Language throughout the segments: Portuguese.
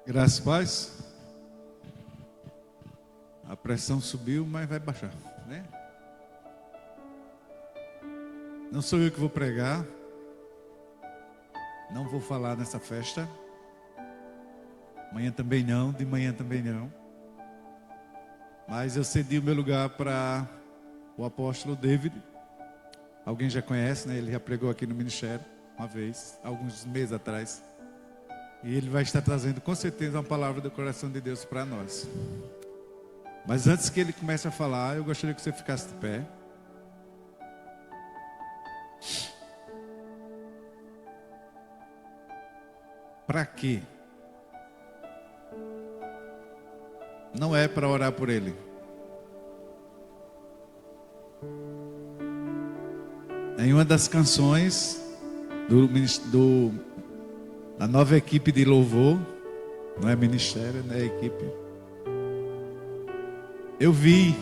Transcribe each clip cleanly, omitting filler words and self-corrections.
Graças a paz. A pressão subiu, mas vai baixar, né? Não sou eu que vou pregar. Não vou falar nessa festa. Amanhã também não, de manhã também não. Mas eu cedi o meu lugar para o apóstolo David. Alguém já conhece, né? Ele já pregou aqui no ministério uma vez, alguns meses atrás. E ele vai estar trazendo com certeza uma palavra do coração de Deus para nós. Mas antes que ele comece a falar, eu gostaria que você ficasse de pé. Para quê? Não é para orar por ele. Em uma das canções da nova equipe de louvor, não é ministério, não é equipe, eu vi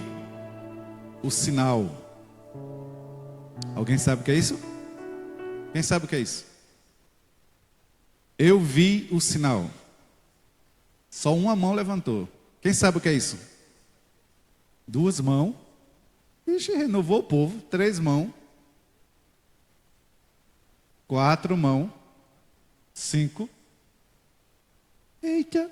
o sinal. Alguém sabe o que é isso? Quem sabe o que é isso? Eu vi o sinal. Só uma mão levantou. Quem sabe o que é isso? Duas mãos. Ixi, renovou o povo. 3 mãos. 4 mãos. 5. Eita.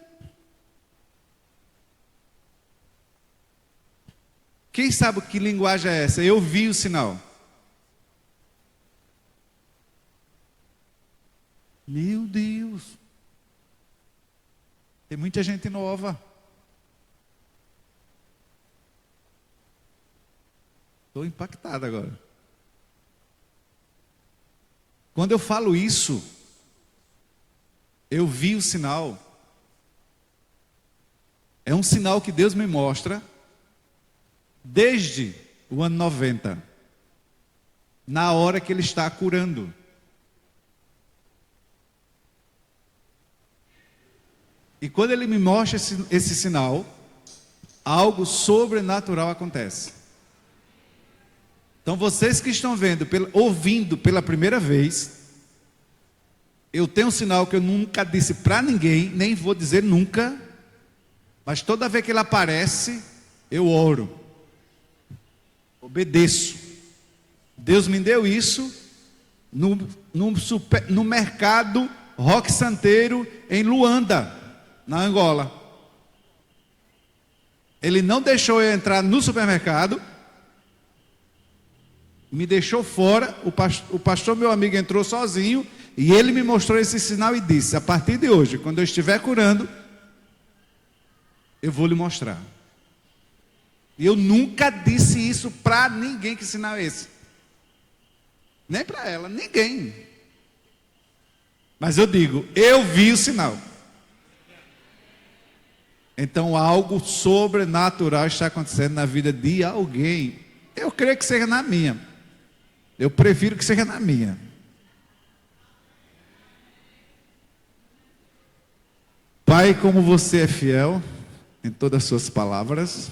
Quem sabe que linguagem é essa? Eu vi o sinal. Meu Deus. Tem muita gente nova. Estou impactado agora. Quando eu falo isso, eu vi o sinal. É um sinal que Deus me mostra desde o ano 90, na hora que Ele está curando. E quando Ele me mostra esse sinal, algo sobrenatural acontece. Então vocês que estão ouvindo pela primeira vez, eu tenho um sinal que eu nunca disse para ninguém, nem vou dizer nunca, mas toda vez que ele aparece, eu oro, obedeço. Deus me deu isso no mercado Roque Santeiro em Luanda, na Angola. Ele não deixou eu entrar no supermercado, me deixou fora. O pastor, meu amigo, entrou sozinho e ele me mostrou esse sinal e disse: a partir de hoje, quando eu estiver curando, eu vou lhe mostrar. E eu nunca disse isso para ninguém. Que sinal é esse? Nem para ela, ninguém. Mas eu digo, eu vi o sinal. Então algo sobrenatural está acontecendo na vida de alguém. Eu creio que seja na minha. Eu prefiro que seja na minha. Pai, como você é fiel em todas as suas palavras,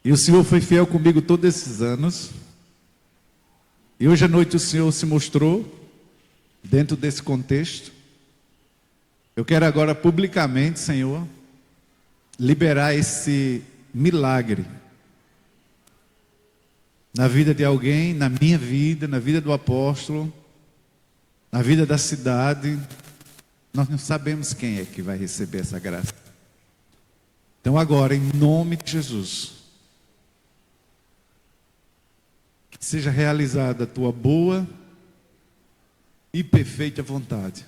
e o Senhor foi fiel comigo todos esses anos, e hoje à noite o Senhor se mostrou dentro desse contexto. Eu quero agora publicamente, Senhor, liberar esse milagre na vida de alguém, na minha vida, na vida do apóstolo, na vida da cidade. Nós não sabemos quem é que vai receber essa graça. Então agora, em nome de Jesus, que seja realizada a tua boa e perfeita vontade.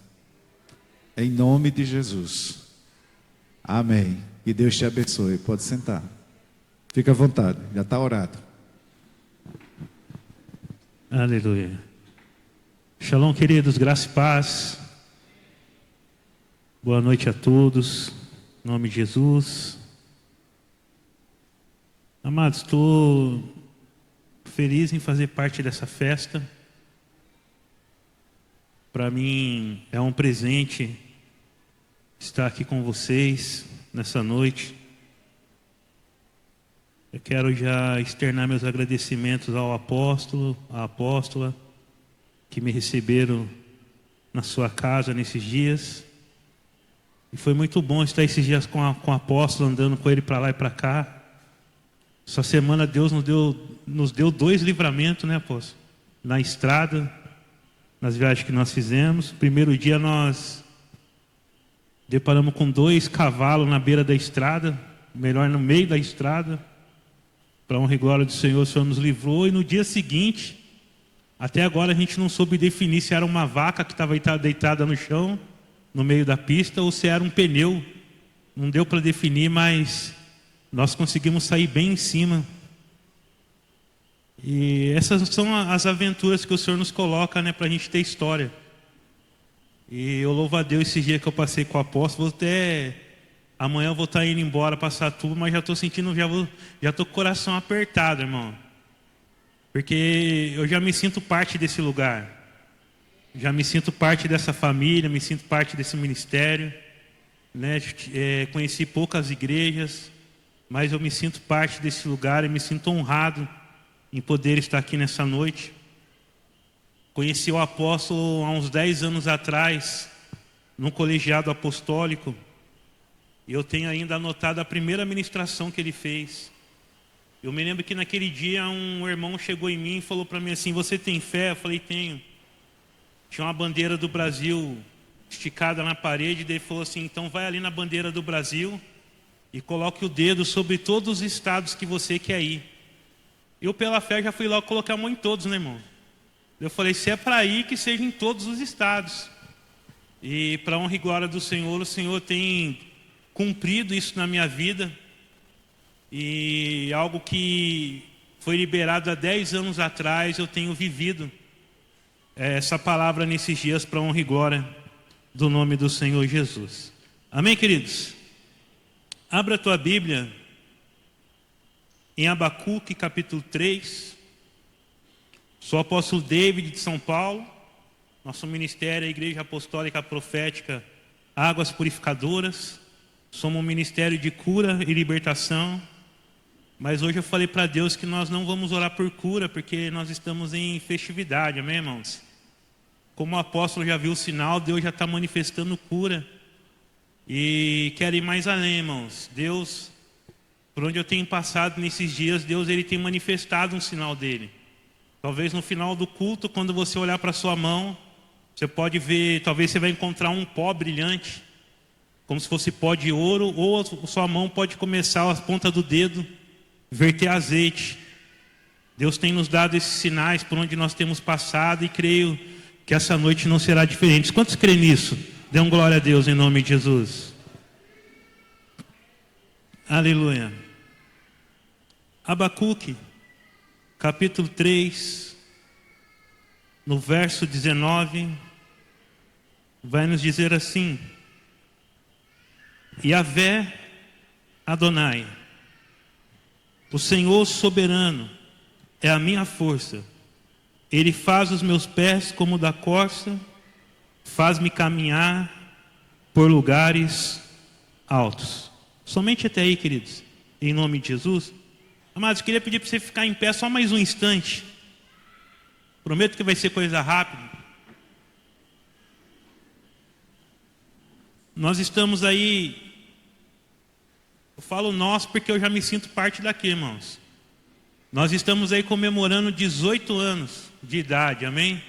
Em nome de Jesus. Amém. Que Deus te abençoe. Pode sentar. Fica à vontade. Já está orado. Aleluia. Shalom, queridos, graça e paz. Boa noite a todos. Em nome de Jesus. Amados, estou feliz em fazer parte dessa festa. Para mim é um presente estar aqui com vocês nessa noite. Eu quero já externar meus agradecimentos ao apóstolo, à apóstola, que me receberam na sua casa nesses dias. E foi muito bom estar esses dias com o apóstolo, andando com ele para lá e para cá. Essa semana Deus nos deu 2 livramentos, né, apóstolo? Na estrada, nas viagens que nós fizemos. Primeiro dia nós deparamos com 2 cavalos na beira da estrada, melhor no meio da estrada. Para honra e glória do Senhor, o Senhor nos livrou. E no dia seguinte, até agora a gente não soube definir se era uma vaca que estava deitada no chão, no meio da pista, ou se era um pneu. Não deu para definir, mas nós conseguimos sair bem em cima. E essas são as aventuras que o Senhor nos coloca, né, para a gente ter história. E eu louvo a Deus esse dia que eu passei com o apóstolo. Amanhã eu vou estar indo embora, passar tudo, mas já estou sentindo, já estou com o coração apertado, irmão. Porque eu já me sinto parte desse lugar. Já me sinto parte dessa família, me sinto parte desse ministério. Né? Conheci poucas igrejas, mas eu me sinto parte desse lugar e me sinto honrado em poder estar aqui nessa noite. Conheci o apóstolo há uns 10 anos atrás, num colegiado apostólico. E eu tenho ainda anotado a primeira ministração que ele fez. Eu me lembro que naquele dia um irmão chegou em mim e falou para mim assim: você tem fé? Eu falei: tenho. Tinha uma bandeira do Brasil esticada na parede, e daí ele falou assim: então vai ali na bandeira do Brasil e coloque o dedo sobre todos os estados que você quer ir. Eu pela fé já fui lá colocar a mão em todos, né, irmão? Eu falei: se é para ir, que seja em todos os estados. E para honra e glória do Senhor, o Senhor tem cumprido isso na minha vida. E algo que foi liberado há 10 anos atrás, eu tenho vivido essa palavra nesses dias, para honra e glória do nome do Senhor Jesus. Amém, queridos? Abra a tua Bíblia em Abacuque, capítulo 3. Sou o apóstolo David de São Paulo. Nosso ministério é a Igreja Apostólica Profética Águas Purificadoras. Somos um ministério de cura e libertação. Mas hoje eu falei para Deus que nós não vamos orar por cura, porque nós estamos em festividade, amém, irmãos? Como o apóstolo já viu o sinal, Deus já está manifestando cura. E quero ir mais além, irmãos. Deus, por onde eu tenho passado nesses dias, Deus ele tem manifestado um sinal dele. Talvez no final do culto, quando você olhar para a sua mão, você pode ver, talvez você vai encontrar um pó brilhante, como se fosse pó de ouro, ou a sua mão pode começar, a ponta do dedo, verter azeite. Deus tem nos dado esses sinais por onde nós temos passado, e creio que essa noite não será diferente. Quantos creem nisso? Dê um glória a Deus em nome de Jesus. Aleluia. Abacuque, capítulo 3, no verso 19, vai nos dizer assim: Yahvé Adonai, o Senhor soberano, é a minha força. Ele faz os meus pés como da corça, faz-me caminhar por lugares altos. Somente até aí, queridos, em nome de Jesus. Amados, queria pedir para você ficar em pé só mais um instante. Prometo que vai ser coisa rápida. Nós estamos aí, eu falo nós porque eu já me sinto parte daqui, irmãos. Nós estamos aí comemorando 18 anos de idade, amém?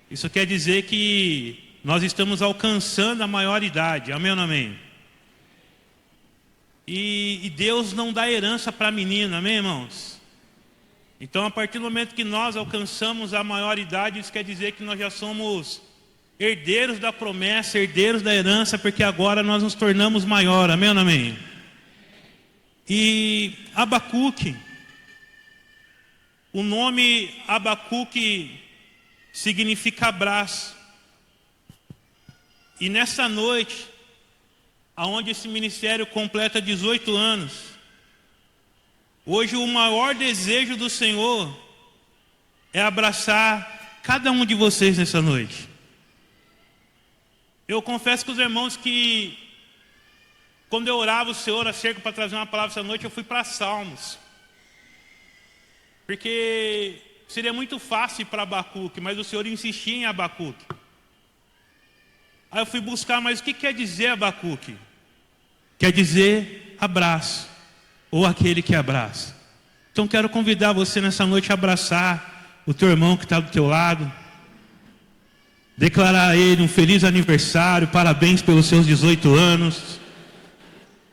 Isso quer dizer que nós estamos alcançando a maioridade, amém ou não amém? E Deus não dá herança para menino, amém, irmãos? Então, a partir do momento que nós alcançamos a maioridade, isso quer dizer que nós já somos herdeiros da promessa, herdeiros da herança, porque agora nós nos tornamos maior, amém ou não amém? E Abacuque, o nome Abacuque significa abraço. E nessa noite, aonde esse ministério completa 18 anos, hoje o maior desejo do Senhor é abraçar cada um de vocês nessa noite. Eu confesso com os irmãos que quando eu orava o Senhor acerca para trazer uma palavra essa noite, eu fui para Salmos. Porque seria muito fácil para Abacuque, mas o Senhor insistia em Abacuque. Aí eu fui buscar, mas o que quer dizer Abacuque? Quer dizer abraço, ou aquele que abraça. Então quero convidar você nessa noite a abraçar o teu irmão que está do teu lado, declarar a ele um feliz aniversário, parabéns pelos seus 18 anos.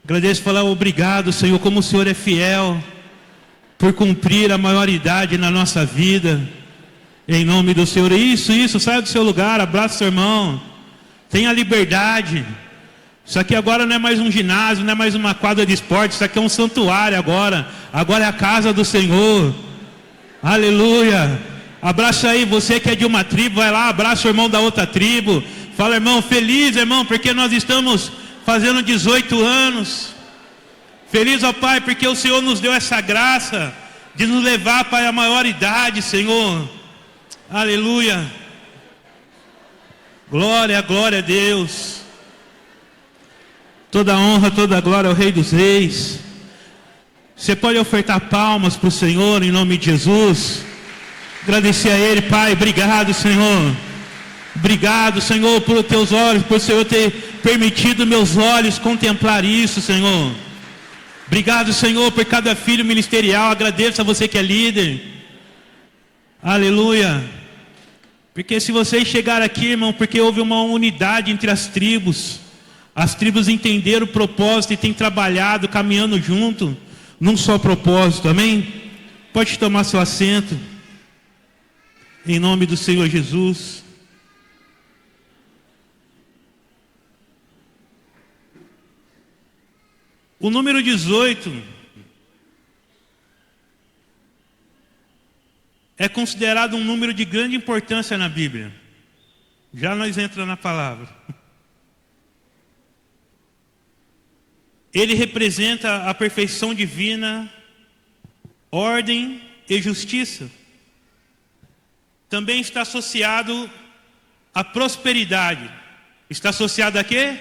Agradeço e falar obrigado, Senhor, como o Senhor é fiel por cumprir a maioridade na nossa vida. Em nome do Senhor. Isso, saia do seu lugar, abraça seu irmão. Tenha liberdade. Isso aqui agora não é mais um ginásio, não é mais uma quadra de esporte, isso aqui é um santuário agora. Agora é a casa do Senhor. Aleluia. Abraça aí, você que é de uma tribo, vai lá, abraça o irmão da outra tribo. Fala, irmão, feliz, irmão, porque nós estamos fazendo 18 anos. Feliz, ó Pai, porque o Senhor nos deu essa graça de nos levar para a maioridade, Senhor. Aleluia. Glória a Deus. Toda honra, toda glória ao Rei dos Reis. Você pode ofertar palmas para o Senhor em nome de Jesus. Agradecer a Ele, Pai. Obrigado, Senhor. Obrigado, Senhor, por teus olhos, por o Senhor ter permitido meus olhos contemplar isso, Senhor. Obrigado, Senhor, por cada filho ministerial. Agradeço a você que é líder. Aleluia. Porque se vocês chegaram aqui, irmão, porque houve uma unidade entre as tribos entenderam o propósito e têm trabalhado, caminhando junto, num só propósito, amém? Pode tomar seu assento, em nome do Senhor Jesus. O número 18 é considerado um número de grande importância na Bíblia. Já nós entramos na palavra. Ele representa a perfeição divina, ordem e justiça. Também está associado à prosperidade. Está associado a quê?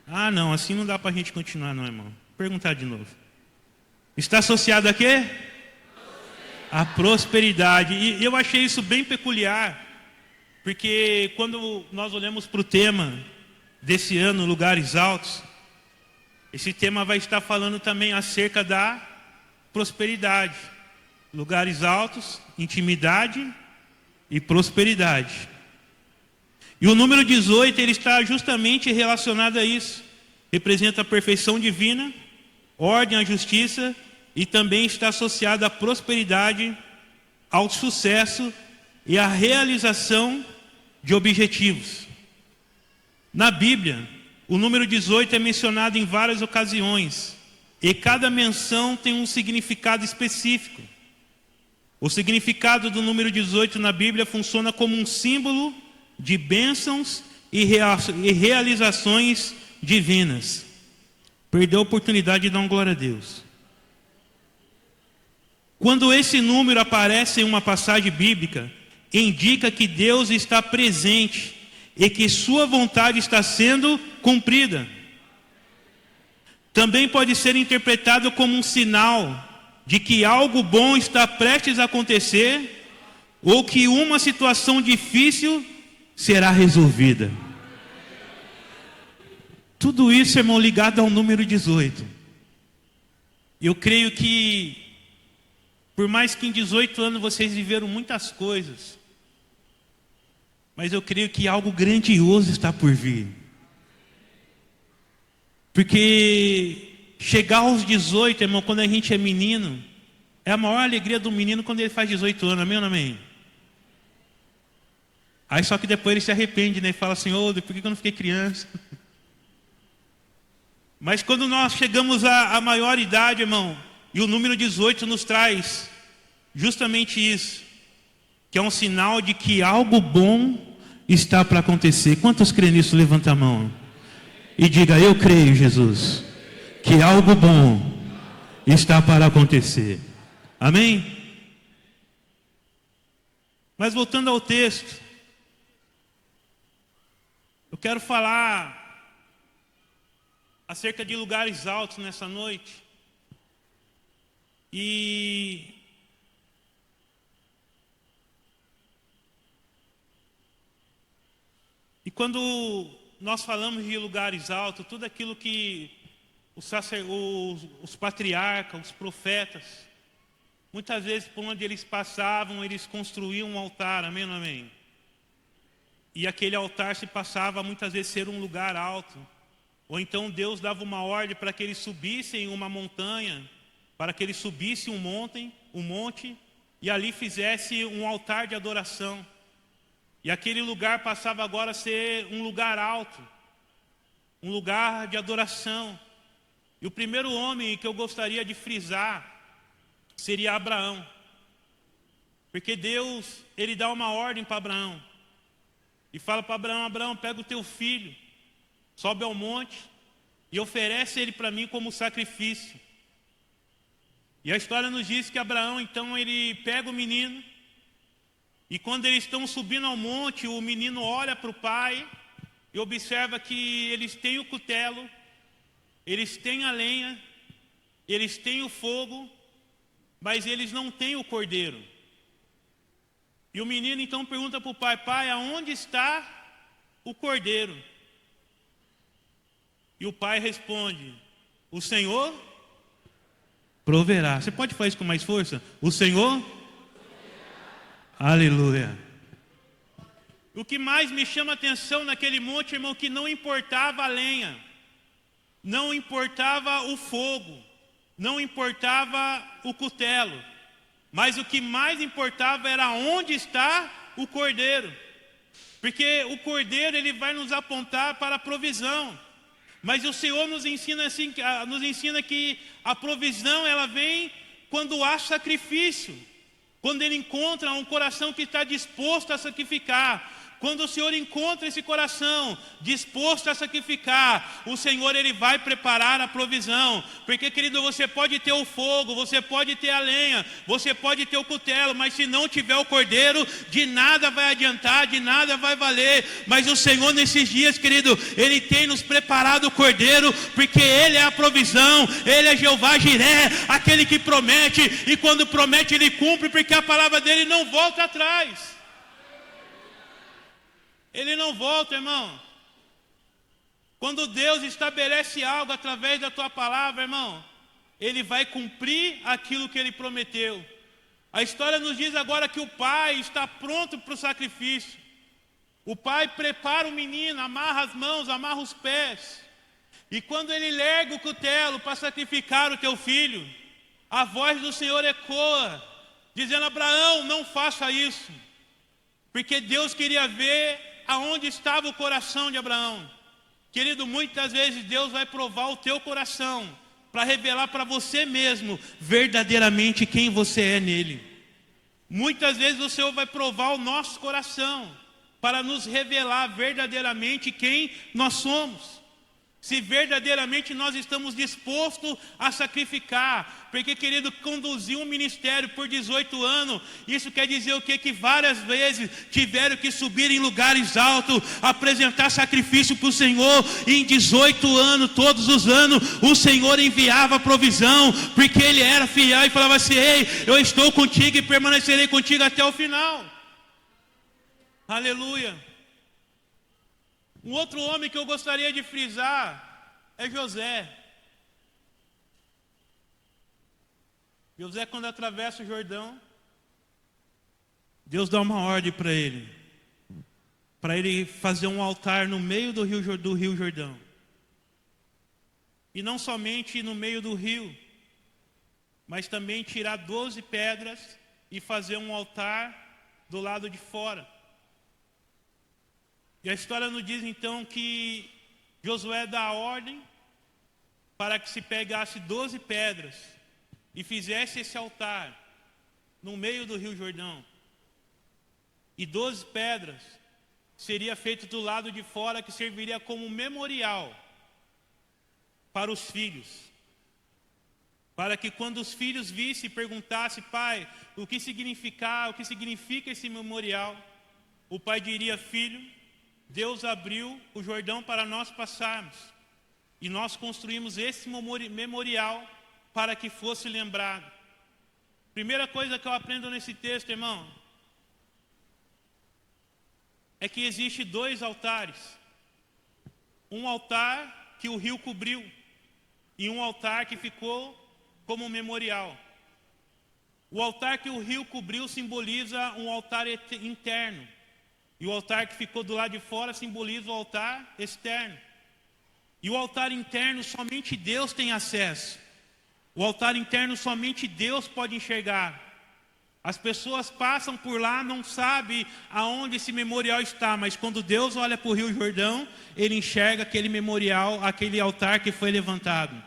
Ah, não, assim não dá para a gente continuar, não, irmão. Vou perguntar de novo. Está associado a quê? A prosperidade. E eu achei isso bem peculiar, porque quando nós olhamos para o tema desse ano, Lugares Altos, esse tema vai estar falando também acerca da prosperidade. Lugares altos, intimidade e prosperidade. E o número 18, ele está justamente relacionado a isso. Representa a perfeição divina, ordem à justiça, e também está associado à prosperidade, ao sucesso e à realização de objetivos. Na Bíblia, o número 18 é mencionado em várias ocasiões, e cada menção tem um significado específico. O significado do número 18 na Bíblia funciona como um símbolo de bênçãos e realizações divinas. Perdeu a oportunidade de dar uma glória a Deus. Quando esse número aparece em uma passagem bíblica, indica que Deus está presente e que sua vontade está sendo cumprida. Também pode ser interpretado como um sinal de que algo bom está prestes a acontecer ou que uma situação difícil será resolvida. Tudo isso, irmão, ligado ao número 18. Eu creio que, por mais que em 18 anos vocês viveram muitas coisas, mas eu creio que algo grandioso está por vir. Porque chegar aos 18, irmão, quando a gente é menino, é a maior alegria do menino quando ele faz 18 anos, amém ou não amém? Aí só que depois ele se arrepende, né? E fala assim, por que eu não fiquei criança? Mas quando nós chegamos à maioridade, irmão, e o número 18 nos traz justamente isso, que é um sinal de que algo bom está para acontecer. Quantos creem nisso? Levanta a mão e diga, eu creio, Jesus, que algo bom está para acontecer. Amém? Mas voltando ao texto, eu quero falar acerca de lugares altos nessa noite. E quando nós falamos de lugares altos, tudo aquilo que os patriarcas, os profetas, muitas vezes por onde eles passavam, eles construíam um altar, amém ou não amém? E aquele altar se passava muitas vezes ser um lugar alto. Ou então Deus dava uma ordem para que eles subissem uma montanha, para que eles subissem um monte, e ali fizesse um altar de adoração. E aquele lugar passava agora a ser um lugar alto, um lugar de adoração. E o primeiro homem que eu gostaria de frisar seria Abraão. Porque Deus, ele dá uma ordem para Abraão. E fala para Abraão: Abraão, pega o teu filho, sobe ao monte e oferece ele para mim como sacrifício. E a história nos diz que Abraão, então, ele pega o menino, e quando eles estão subindo ao monte, o menino olha para o pai e observa que eles têm o cutelo, eles têm a lenha, eles têm o fogo, mas eles não têm o cordeiro. E o menino então pergunta para o pai: pai, aonde está o cordeiro? E o pai responde: o Senhor proverá. Você pode fazer isso com mais força? O Senhor aleluia. O que mais me chama a atenção naquele monte, irmão, que não importava a lenha, não importava o fogo, não importava o cutelo, mas o que mais importava era onde está o cordeiro. Porque o cordeiro, ele vai nos apontar para a provisão. Mas o Senhor nos ensina assim, nos ensina que a provisão, ela vem quando há sacrifício. Quando ele encontra um coração que está disposto a sacrificar. Quando o Senhor encontra esse coração disposto a sacrificar, o Senhor, ele vai preparar a provisão. Porque, querido, você pode ter o fogo, você pode ter a lenha, você pode ter o cutelo, mas se não tiver o cordeiro, de nada vai adiantar, de nada vai valer. Mas o Senhor, nesses dias, querido, ele tem nos preparado o cordeiro, porque ele é a provisão, ele é Jeová Jiré, aquele que promete, e quando promete ele cumpre, porque a palavra dele não volta atrás. Ele não volta, irmão. Quando Deus estabelece algo através da tua palavra, irmão, ele vai cumprir aquilo que ele prometeu. A história nos diz agora que o pai está pronto para o sacrifício. O pai prepara o menino, amarra as mãos, amarra os pés. E quando ele lerga o cutelo para sacrificar o teu filho, a voz do Senhor ecoa, dizendo: Abraão, não faça isso. Porque Deus queria ver aonde estava o coração de Abraão. Querido, muitas vezes Deus vai provar o teu coração para revelar para você mesmo verdadeiramente quem você é nele. Muitas vezes o Senhor vai provar o nosso coração para nos revelar verdadeiramente quem nós somos. Se verdadeiramente nós estamos dispostos a sacrificar. Porque, querido, conduzir um ministério por 18 anos, isso quer dizer o quê? Que várias vezes tiveram que subir em lugares altos, apresentar sacrifício para o Senhor. E em 18 anos, todos os anos, o Senhor enviava provisão, porque Ele era fiel e falava assim: ei, eu estou contigo e permanecerei contigo até o final. Aleluia. Um outro homem que eu gostaria de frisar é José. José, quando atravessa o Jordão, Deus dá uma ordem para ele fazer um altar no meio do rio Jordão. E não somente no meio do rio, mas também tirar 12 pedras e fazer um altar do lado de fora. E a história nos diz então que Josué dá a ordem para que se pegasse 12 pedras e fizesse esse altar no meio do rio Jordão. E 12 pedras seria feito do lado de fora, que serviria como memorial para os filhos. Para que quando os filhos vissem e perguntassem: pai, o que significa esse memorial? O pai diria: filho, Deus abriu o Jordão para nós passarmos. E nós construímos esse memorial para que fosse lembrado. Primeira coisa que eu aprendo nesse texto, irmão, é que existe 2 altares. Um altar que o rio cobriu e um altar que ficou como memorial. O altar que o rio cobriu simboliza um altar interno. E o altar que ficou do lado de fora simboliza o altar externo. E o altar interno somente Deus tem acesso. O altar interno somente Deus pode enxergar. As pessoas passam por lá, não sabem aonde esse memorial está, mas quando Deus olha para o Rio Jordão, Ele enxerga aquele memorial, aquele altar que foi levantado.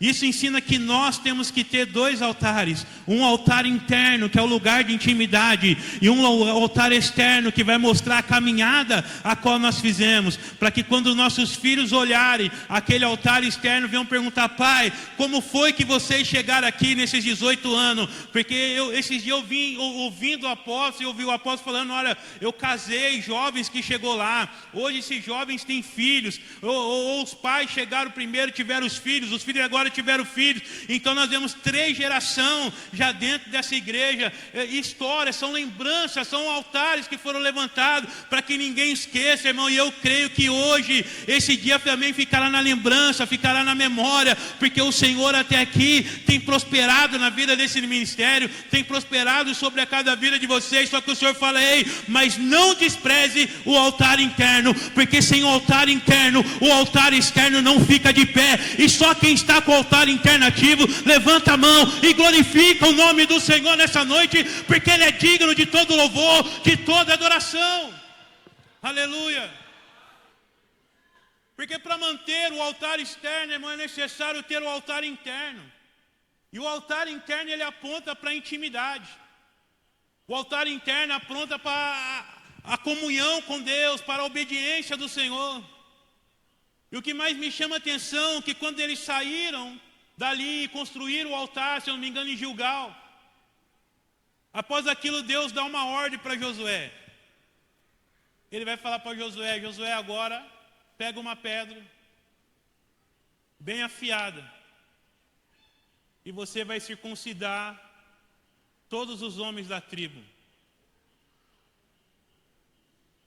Isso ensina que nós temos que ter 2 altares. Um altar interno, que é o lugar de intimidade, e um altar externo, que vai mostrar a caminhada a qual nós fizemos. Para que quando nossos filhos olharem aquele altar externo, venham perguntar: pai, como foi que vocês chegaram aqui nesses 18 anos? Porque esses dias eu vim ouvindo o apóstolo, e ouvi o apóstolo falando: olha, eu casei jovens que chegou lá. Hoje esses jovens têm filhos. Ou os pais chegaram primeiro, tiveram os filhos agora tiveram filhos. Então nós vemos 3 gerações já dentro dessa igreja. Histórias, são lembranças, são altares que foram levantados para que ninguém esqueça, irmão. E eu creio que hoje esse dia também ficará na lembrança, ficará na memória, porque o Senhor até aqui tem prosperado na vida desse ministério, tem prosperado sobre a cada vida de vocês. Só que o Senhor fala: ei, mas não despreze o altar interno, porque sem o altar interno, o altar externo não fica de pé. E só quem está com o altar interno ativo, levanta a mão e glorifica o nome do Senhor nessa noite, porque Ele é digno de todo louvor, de toda adoração. Aleluia. Porque para manter o altar externo, irmão, é necessário ter o altar interno. E o altar interno, ele aponta para a intimidade. O altar interno aponta para a comunhão com Deus, para a obediência do Senhor. E o que mais me chama a atenção é que quando eles saíram dali e construíram o altar, se eu não me engano, em Gilgal, após aquilo Deus dá uma ordem para Josué. Ele vai falar para Josué: Josué, agora pega uma pedra bem afiada e você vai circuncidar todos os homens da tribo.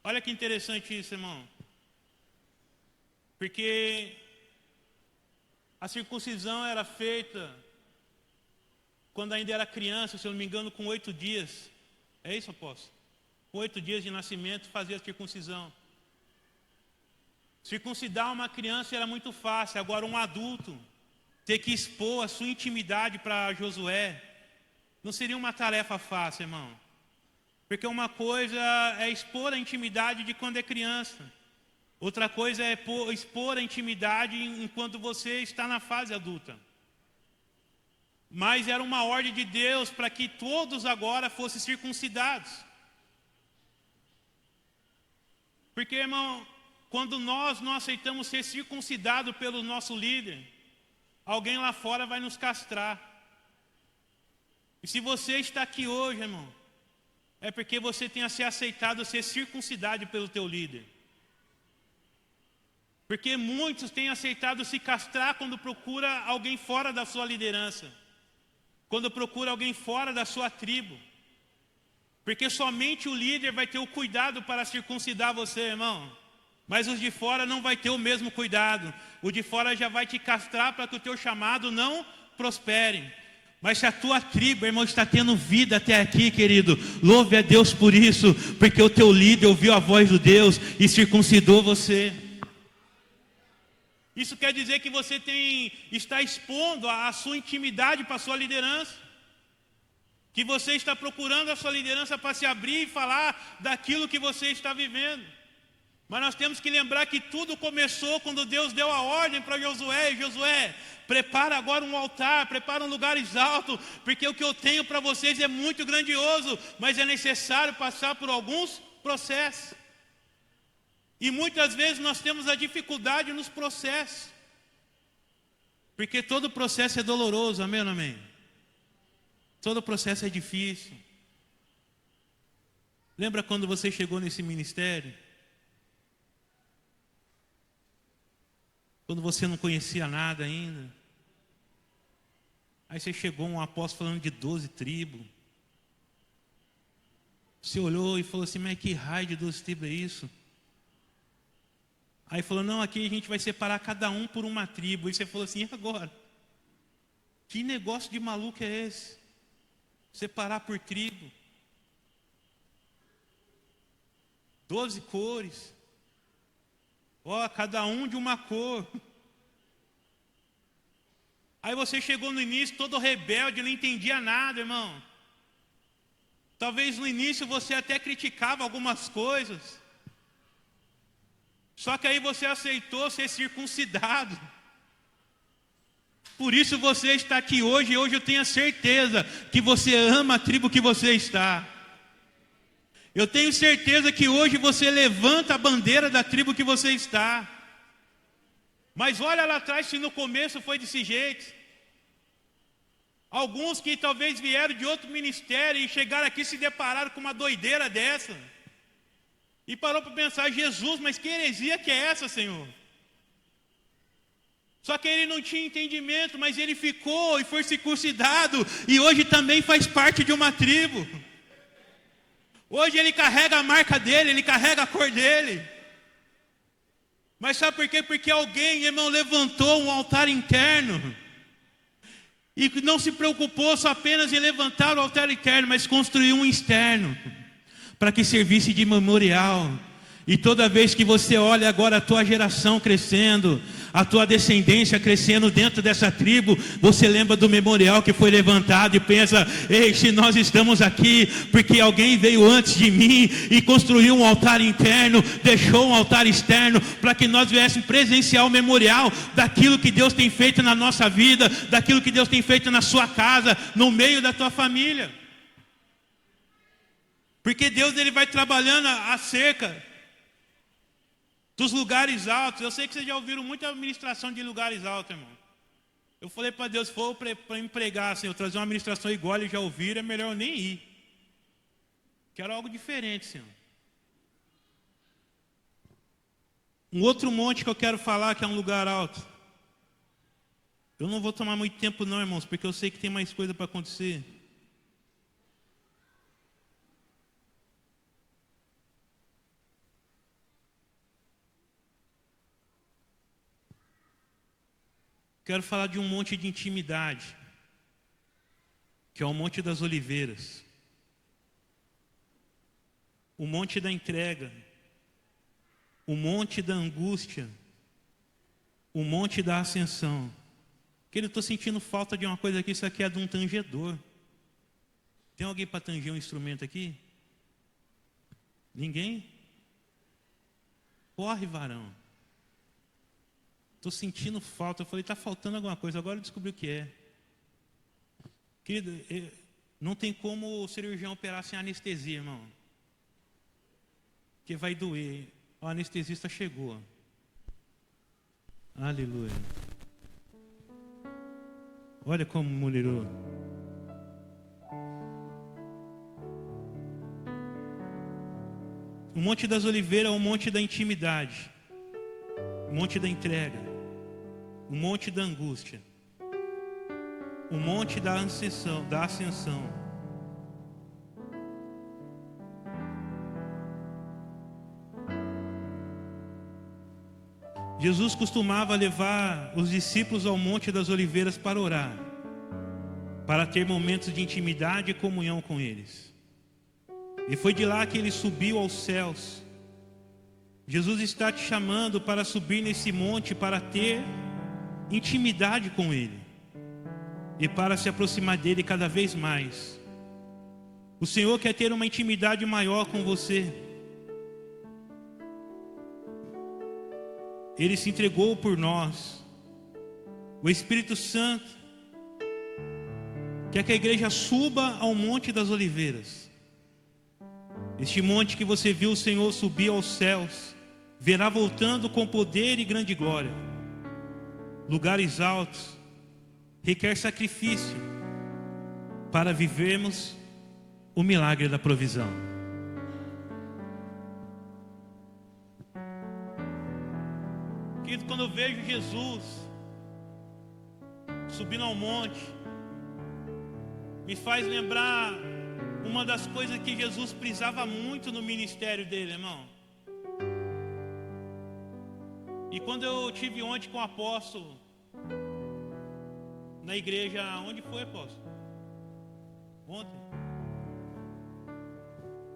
Olha que interessante isso, irmão. Porque a circuncisão era feita quando ainda era criança, se eu não me engano, com 8 dias. É isso, apóstolo? Com 8 dias de nascimento fazia a circuncisão. Circuncidar uma criança era muito fácil. Agora um adulto ter que expor a sua intimidade para Josué não seria uma tarefa fácil, irmão. Porque uma coisa é expor a intimidade de quando é criança. Outra coisa é expor a intimidade enquanto você está na fase adulta. Mas era uma ordem de Deus para que todos agora fossem circuncidados. Porque, irmão, quando nós não aceitamos ser circuncidados pelo nosso líder, alguém lá fora vai nos castrar. E se você está aqui hoje, irmão, é porque você tenha se aceitado ser circuncidado pelo teu líder. Porque muitos têm aceitado se castrar quando procura alguém fora da sua liderança, quando procura alguém fora da sua tribo. Porque somente o líder vai ter o cuidado para circuncidar você, irmão. Mas os de fora não vai ter o mesmo cuidado. O de fora já vai te castrar para que o teu chamado não prospere. Mas se a tua tribo, irmão, está tendo vida até aqui, querido, louve a Deus por isso, porque o teu líder ouviu a voz do Deus e circuncidou você. Isso quer dizer que você está expondo a sua intimidade para a sua liderança. Que você está procurando a sua liderança para se abrir e falar daquilo que você está vivendo. Mas nós temos que lembrar que tudo começou quando Deus deu a ordem para Josué. Josué, prepara agora um altar, prepara um lugar alto, porque o que eu tenho para vocês é muito grandioso, mas é necessário passar por alguns processos. E muitas vezes nós temos a dificuldade nos processos. Porque todo processo é doloroso, amém ou não amém? Todo processo é difícil. Lembra quando você chegou nesse ministério? Quando você não conhecia nada ainda. Aí você chegou um apóstolo falando de 12 tribos. Você olhou e falou assim, mas que raio de doce tribo é isso? Aí falou, não, aqui a gente vai separar cada um por uma tribo. E você falou assim, e agora? Que negócio de maluco é esse? Separar por tribo. 12 cores. Ó, cada um de uma cor. Aí você chegou no início todo rebelde, não entendia nada, irmão. Talvez no início você até criticava algumas coisas. Só que aí você aceitou ser circuncidado. Por isso você está aqui hoje. E hoje eu tenho a certeza que você ama a tribo que você está. Eu tenho certeza que hoje você levanta a bandeira da tribo que você está. Mas olha lá atrás se no começo foi desse jeito. Alguns que talvez vieram de outro ministério e chegaram aqui e se depararam com uma doideira dessa. E parou para pensar, Jesus, mas que heresia que é essa, Senhor? Só que ele não tinha entendimento, mas ele ficou e foi circuncidado. E hoje também faz parte de uma tribo. Hoje ele carrega a marca dele, ele carrega a cor dele. Mas sabe por quê? Porque alguém, irmão, levantou um altar interno. E não se preocupou só apenas em levantar o altar interno, mas construiu um externo. Para que servisse de memorial. E toda vez que você olha agora a tua geração crescendo, a tua descendência crescendo dentro dessa tribo, você lembra do memorial que foi levantado e pensa, ei, se nós estamos aqui, porque alguém veio antes de mim e construiu um altar interno, deixou um altar externo, para que nós viéssemos presenciar o memorial daquilo que Deus tem feito na nossa vida, daquilo que Deus tem feito na sua casa, no meio da tua família. Porque Deus ele vai trabalhando acerca dos lugares altos. Eu sei que vocês já ouviram muita administração de lugares altos, irmão. Eu falei para Deus, se for para empregar, assim, eu trazer uma administração igual eles já ouviram, é melhor eu nem ir. Quero algo diferente, Senhor. Um outro monte que eu quero falar, que é um lugar alto. Eu não vou tomar muito tempo não, irmãos, porque eu sei que tem mais coisa para acontecer. Quero falar de um monte de intimidade, que é o Monte das Oliveiras, o Monte da Entrega, o Monte da Angústia, o Monte da Ascensão. Que eu estou sentindo falta de uma coisa aqui, isso aqui é de um tangedor. Tem alguém para tanger um instrumento aqui? Ninguém? Corre, varão. Estou sentindo falta. Eu falei, está faltando alguma coisa. Agora eu descobri o que é. Querido, não tem como o cirurgião operar sem anestesia, irmão. Porque vai doer. O anestesista chegou. Aleluia. Olha como melhorou. O Monte das Oliveiras é o monte da intimidade. O monte da entrega. O monte da angústia, o monte da ascensão. Jesus costumava levar os discípulos ao Monte das Oliveiras para orar, para ter momentos de intimidade e comunhão com eles. E foi de lá que ele subiu aos céus. Jesus está te chamando para subir nesse monte, para ter intimidade com Ele e para se aproximar dele cada vez mais. O Senhor quer ter uma intimidade maior com você. Ele se entregou por nós. O Espírito Santo quer que a igreja suba ao Monte das Oliveiras. Este monte que você viu o Senhor subir aos céus, verá voltando com poder e grande glória. Lugares altos requer sacrifício para vivermos o milagre da provisão. Querido, quando eu vejo Jesus subindo ao monte, me faz lembrar uma das coisas que Jesus frisava muito no ministério dele, irmão. E quando eu tive ontem com o apóstolo, na igreja, onde foi, apóstolo? Ontem?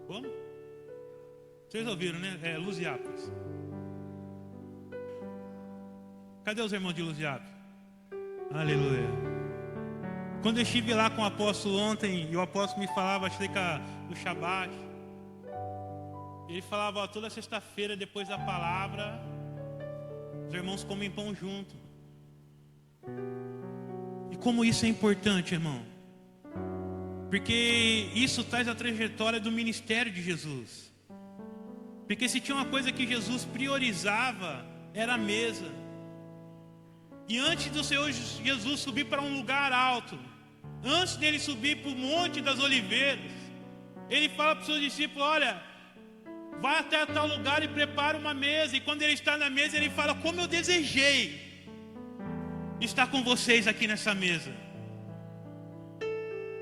Como? Vocês ouviram, né? É Luziápolis. Cadê os irmãos de Luziápolis? Aleluia. Quando eu estive lá com o apóstolo ontem, e o apóstolo me falava acerca do Shabat, ele falava, ó, toda sexta-feira depois da palavra, os irmãos comem pão junto. E como isso é importante, irmão? Porque isso traz a trajetória do ministério de Jesus. Porque se tinha uma coisa que Jesus priorizava, era a mesa. E antes do Senhor Jesus subir para um lugar alto, antes dele subir para o Monte das Oliveiras, ele fala para os seus discípulos, olha, vai até tal lugar e prepara uma mesa. E quando ele está na mesa, ele fala, como eu desejei estar com vocês aqui nessa mesa.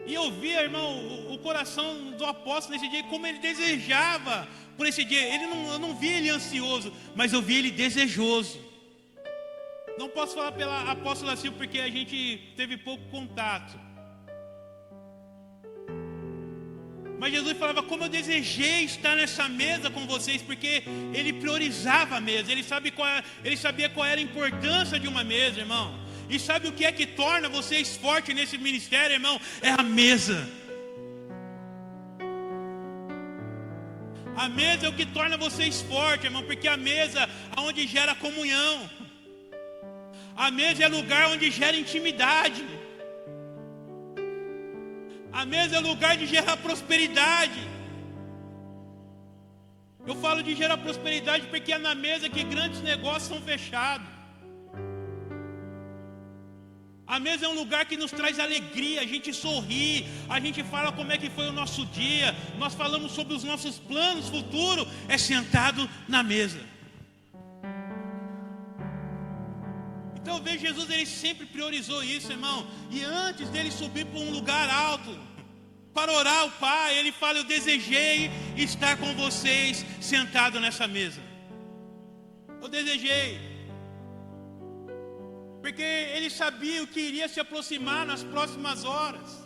E eu via, irmão, o coração do apóstolo nesse dia, como ele desejava por esse dia. Eu não via ele ansioso, mas eu via ele desejoso. Não posso falar pela apóstola Silvia, porque a gente teve pouco contato. Mas Jesus falava, como eu desejei estar nessa mesa com vocês, porque ele priorizava a mesa. Ele sabia qual era a importância de uma mesa, irmão. E sabe o que é que torna vocês fortes nesse ministério, irmão? É a mesa. A mesa é o que torna vocês fortes, irmão, porque a mesa é onde gera comunhão. A mesa é lugar onde gera intimidade. A mesa é lugar de gerar prosperidade. Eu falo de gerar prosperidade porque é na mesa que grandes negócios são fechados. A mesa é um lugar que nos traz alegria, a gente sorri, a gente fala como é que foi o nosso dia, nós falamos sobre os nossos planos futuros, é sentado na mesa. Então eu vejo Jesus, ele sempre priorizou isso, irmão. E antes dele subir para um lugar alto, para orar ao Pai, ele fala, eu desejei estar com vocês sentado nessa mesa. Eu desejei. Porque ele sabia o que iria se aproximar nas próximas horas.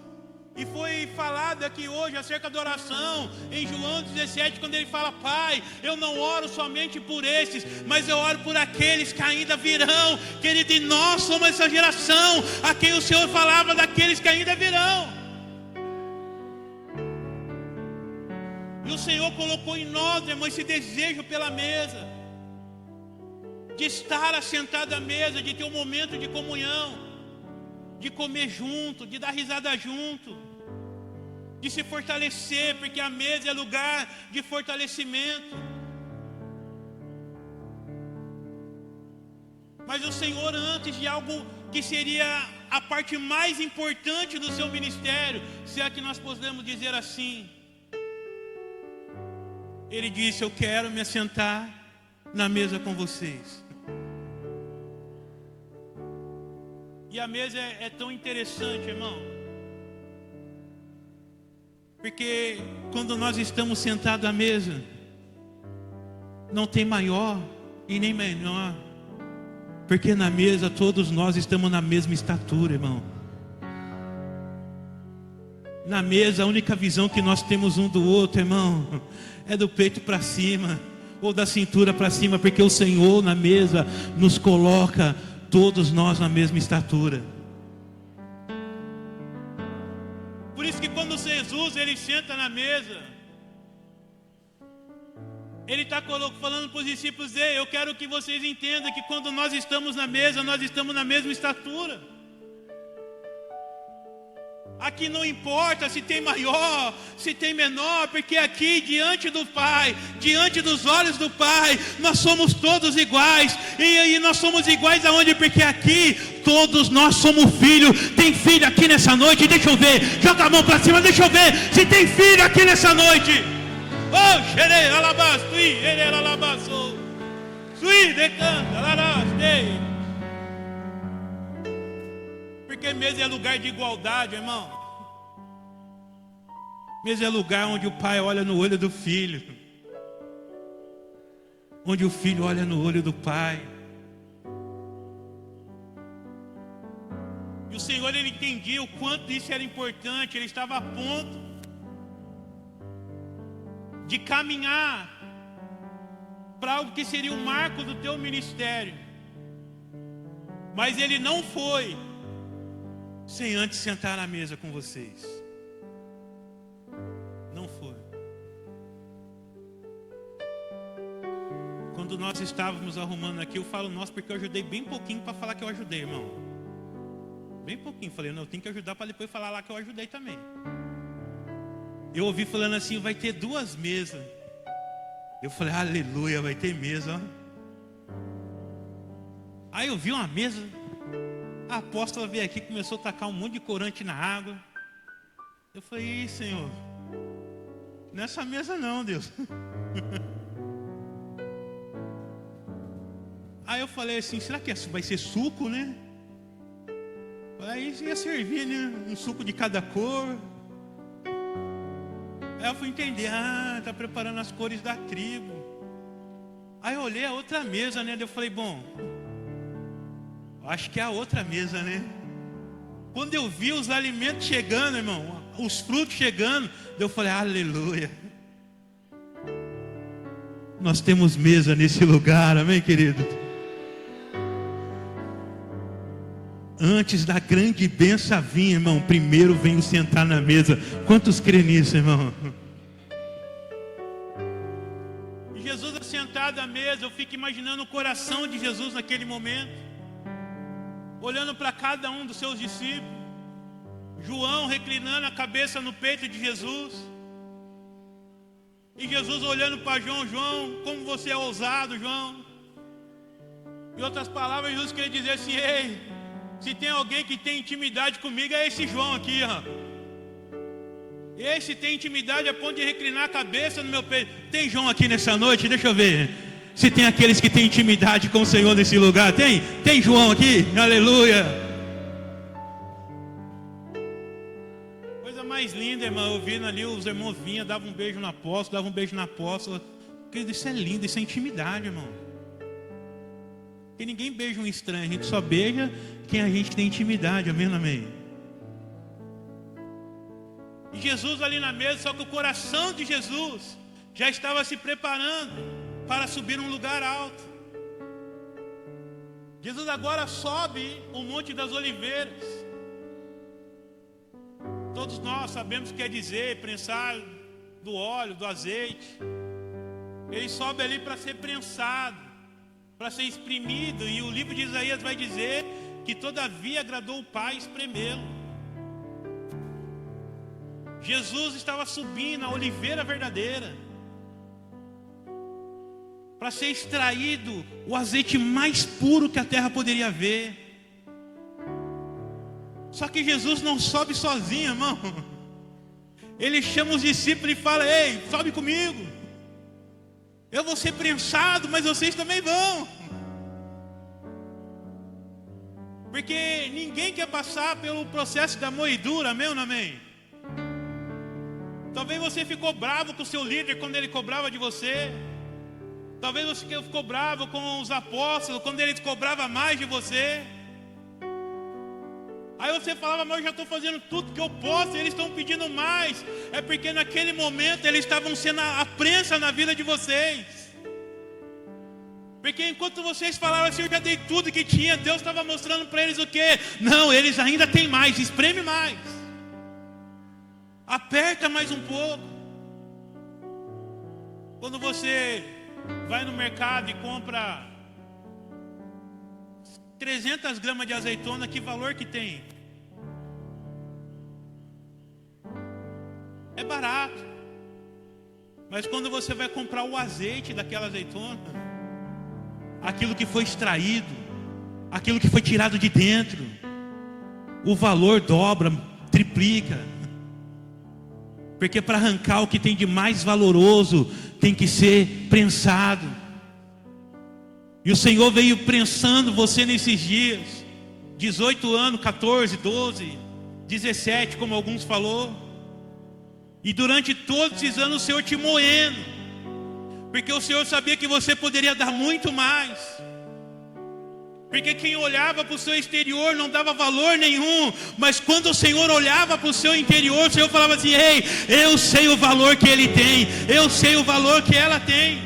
E foi falado aqui hoje acerca da oração, em João 17, quando ele fala, Pai, eu não oro somente por esses, mas eu oro por aqueles que ainda virão. Querido, e nós somos essa geração a quem o Senhor falava daqueles que ainda virão. E o Senhor colocou em nós, irmão, esse desejo pela mesa, de estar assentado à mesa, de ter um momento de comunhão, de comer junto, de dar risada junto, de se fortalecer, porque a mesa é lugar de fortalecimento. Mas o Senhor, antes de algo que seria a parte mais importante do seu ministério, se é que nós podemos dizer assim, ele disse, eu quero me assentar na mesa com vocês. E a mesa é tão interessante, irmão, porque quando nós estamos sentados à mesa, não tem maior e nem menor, porque na mesa todos nós estamos na mesma estatura, irmão. Na mesa a única visão que nós temos um do outro, irmão, é do peito para cima, ou da cintura para cima, porque o Senhor na mesa nos coloca todos nós na mesma estatura. Por isso que quando Jesus ele senta na mesa, ele está falando para os discípulos, eu quero que vocês entendam que quando nós estamos na mesa, nós estamos na mesma estatura. Aqui não importa se tem maior, se tem menor, porque aqui diante do Pai, diante dos olhos do Pai, nós somos todos iguais. E nós somos iguais aonde? Porque aqui todos nós somos filhos. Tem filho aqui nessa noite? Deixa eu ver, joga a mão para cima, deixa eu ver se tem filho aqui nessa noite. Oh, xerei, alabás, tui, ele alabaçou, sui, decanta, larastei. Porque mesa é lugar de igualdade, irmão. Mesa é lugar onde o pai olha no olho do filho, onde o filho olha no olho do pai. E o Senhor, ele entendia o quanto isso era importante. Ele estava a ponto de caminhar para algo que seria o marco do teu ministério. Mas ele não foi sem antes sentar na mesa com vocês. Não foi. Quando nós estávamos arrumando aqui, eu falo nós porque eu ajudei bem pouquinho para falar que eu ajudei, irmão. Bem pouquinho. Falei, não, eu tenho que ajudar para depois falar lá que eu ajudei também. Eu ouvi falando assim, vai ter 2 mesas. Eu falei, aleluia, vai ter mesa, ó. Aí eu vi uma mesa, a apóstola veio aqui, começou a tacar um monte de corante na água. Eu falei, Senhor, nessa mesa não, Deus. Aí eu falei assim, será que vai ser suco, né? Aí ia servir, né? Um suco de cada cor. Aí eu fui entender, tá preparando as cores da tribo. Aí eu olhei a outra mesa, né? Eu falei, bom, acho que é a outra mesa, né? Quando eu vi os alimentos chegando, irmão, os frutos chegando, eu falei, aleluia. Nós temos mesa nesse lugar, amém, querido? Antes da grande bênção vir, irmão, primeiro venho sentar na mesa. Quantos creem nisso, irmão? E Jesus assentado à mesa, eu fico imaginando o coração de Jesus naquele momento, olhando para cada um dos seus discípulos. João reclinando a cabeça no peito de Jesus. E Jesus olhando para João, João, como você é ousado, João. Em outras palavras, Jesus queria dizer assim, ei, se tem alguém que tem intimidade comigo, é esse João aqui, ó. Esse tem intimidade a ponto de reclinar a cabeça no meu peito. Tem João aqui nessa noite? Deixa eu ver. Se tem aqueles que têm intimidade com o Senhor nesse lugar. Tem João aqui? Aleluia. Coisa mais linda, irmão. Eu vi ali, os irmãos vinham, davam um beijo no apóstolo, davam um beijo na apóstola. Porque isso é lindo, isso é intimidade, irmão. Porque ninguém beija um estranho, a gente só beija quem a gente tem intimidade, amém, amém. E Jesus ali na mesa, só que o coração de Jesus já estava se preparando para subir num lugar alto. Jesus agora sobe o Monte das Oliveiras. Todos nós sabemos o que quer dizer, prensar do óleo, do azeite. Ele sobe ali para ser prensado, para ser espremido. E o livro de Isaías vai dizer que todavia agradou o Pai espremê-lo. Jesus estava subindo a oliveira verdadeira para ser extraído o azeite mais puro que a terra poderia ver. Só que Jesus não sobe sozinho, irmão. Ele chama os discípulos e fala, ei, sobe comigo. Eu vou ser prensado, mas vocês também vão. Porque ninguém quer passar pelo processo da moedura, amém ou não amém? Talvez você ficou bravo com o seu líder quando ele cobrava de você. Talvez você ficou bravo com os apóstolos quando eles cobravam mais de você. Aí você falava, mas eu já estou fazendo tudo que eu posso e eles estão pedindo mais. É porque naquele momento eles estavam sendo a prensa na vida de vocês. Porque enquanto vocês falavam assim, eu já dei tudo que tinha, Deus estava mostrando para eles o quê? Não, eles ainda têm mais, espreme mais. Aperta mais um pouco. Quando você vai no mercado e compra 300 gramas de azeitona, que valor que tem? É barato. Mas quando você vai comprar o azeite daquela azeitona, aquilo que foi extraído, aquilo que foi tirado de dentro, o valor dobra, triplica. Porque para arrancar o que tem de mais valoroso, tem que ser prensado. E o Senhor veio prensando você nesses dias. 18 anos, 14, 12, 17, como alguns falou. E durante todos esses anos o Senhor te moendo, porque o Senhor sabia que você poderia dar muito mais. Porque quem olhava para o seu exterior não dava valor nenhum, mas quando o Senhor olhava para o seu interior, o Senhor falava assim: ei, eu sei o valor que ele tem, eu sei o valor que ela tem,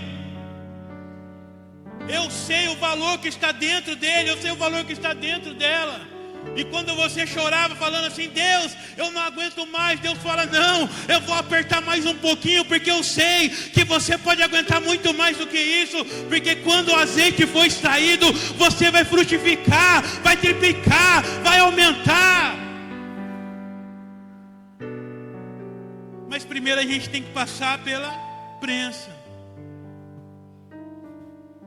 eu sei o valor que está dentro dele, eu sei o valor que está dentro dela. E quando você chorava falando assim: Deus, eu não aguento mais, Deus fala: não, eu vou apertar mais um pouquinho, porque eu sei que você pode aguentar muito mais do que isso, porque quando o azeite for extraído, você vai frutificar, vai triplicar, vai aumentar. Mas primeiro a gente tem que passar pela prensa.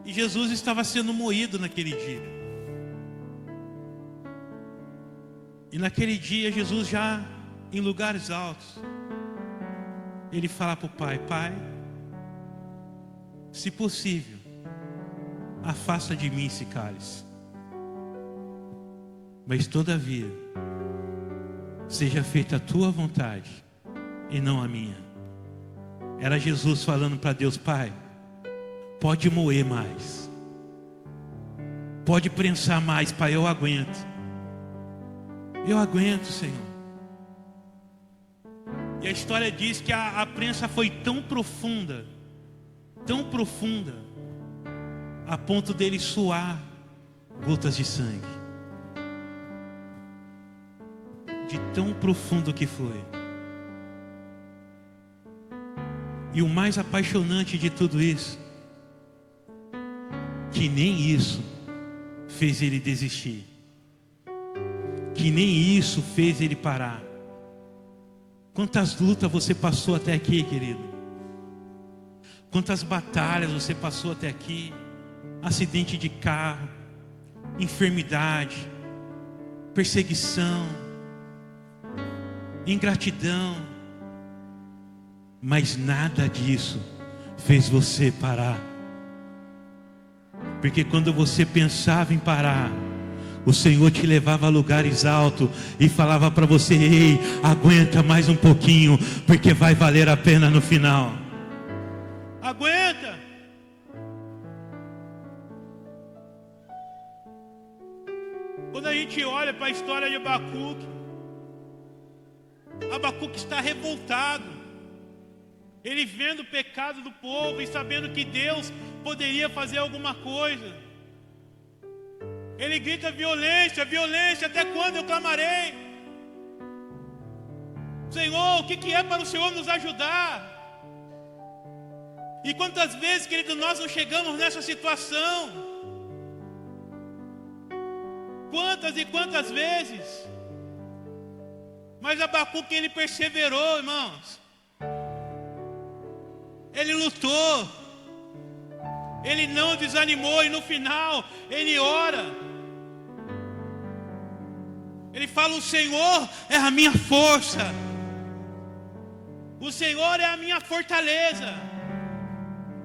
E Jesus estava sendo moído naquele dia. E naquele dia, Jesus já em lugares altos, ele fala para o Pai: Pai, se possível, afasta de mim esse cálice, mas todavia, seja feita a tua vontade e não a minha. Era Jesus falando para Deus: Pai, pode moer mais, pode prensar mais, Pai, eu aguento. Eu aguento, Senhor. E a história diz que a prensa foi tão profunda, a ponto dele suar gotas de sangue. De tão profundo que foi. E o mais apaixonante de tudo isso, que nem isso fez ele desistir. Que nem isso fez ele parar. Quantas lutas você passou até aqui, querido? Quantas batalhas você passou até aqui? Acidente de carro, enfermidade, perseguição, ingratidão. Mas nada disso fez você parar. Porque quando você pensava em parar, o Senhor te levava a lugares altos e falava para você: ei, aguenta mais um pouquinho, porque vai valer a pena no final. Aguenta. Quando a gente olha para a história de Abacuque, Abacuque está revoltado. Ele vendo o pecado do povo e sabendo que Deus poderia fazer alguma coisa. Ele grita: violência, violência, até quando eu clamarei? Senhor, o que é para o Senhor nos ajudar? E quantas vezes, querido, nós não chegamos nessa situação? Quantas e quantas vezes? Mas Abacuque, ele perseverou, irmãos. Ele lutou. Ele não desanimou e no final ele ora. Ele fala: o Senhor é a minha força. O Senhor é a minha fortaleza.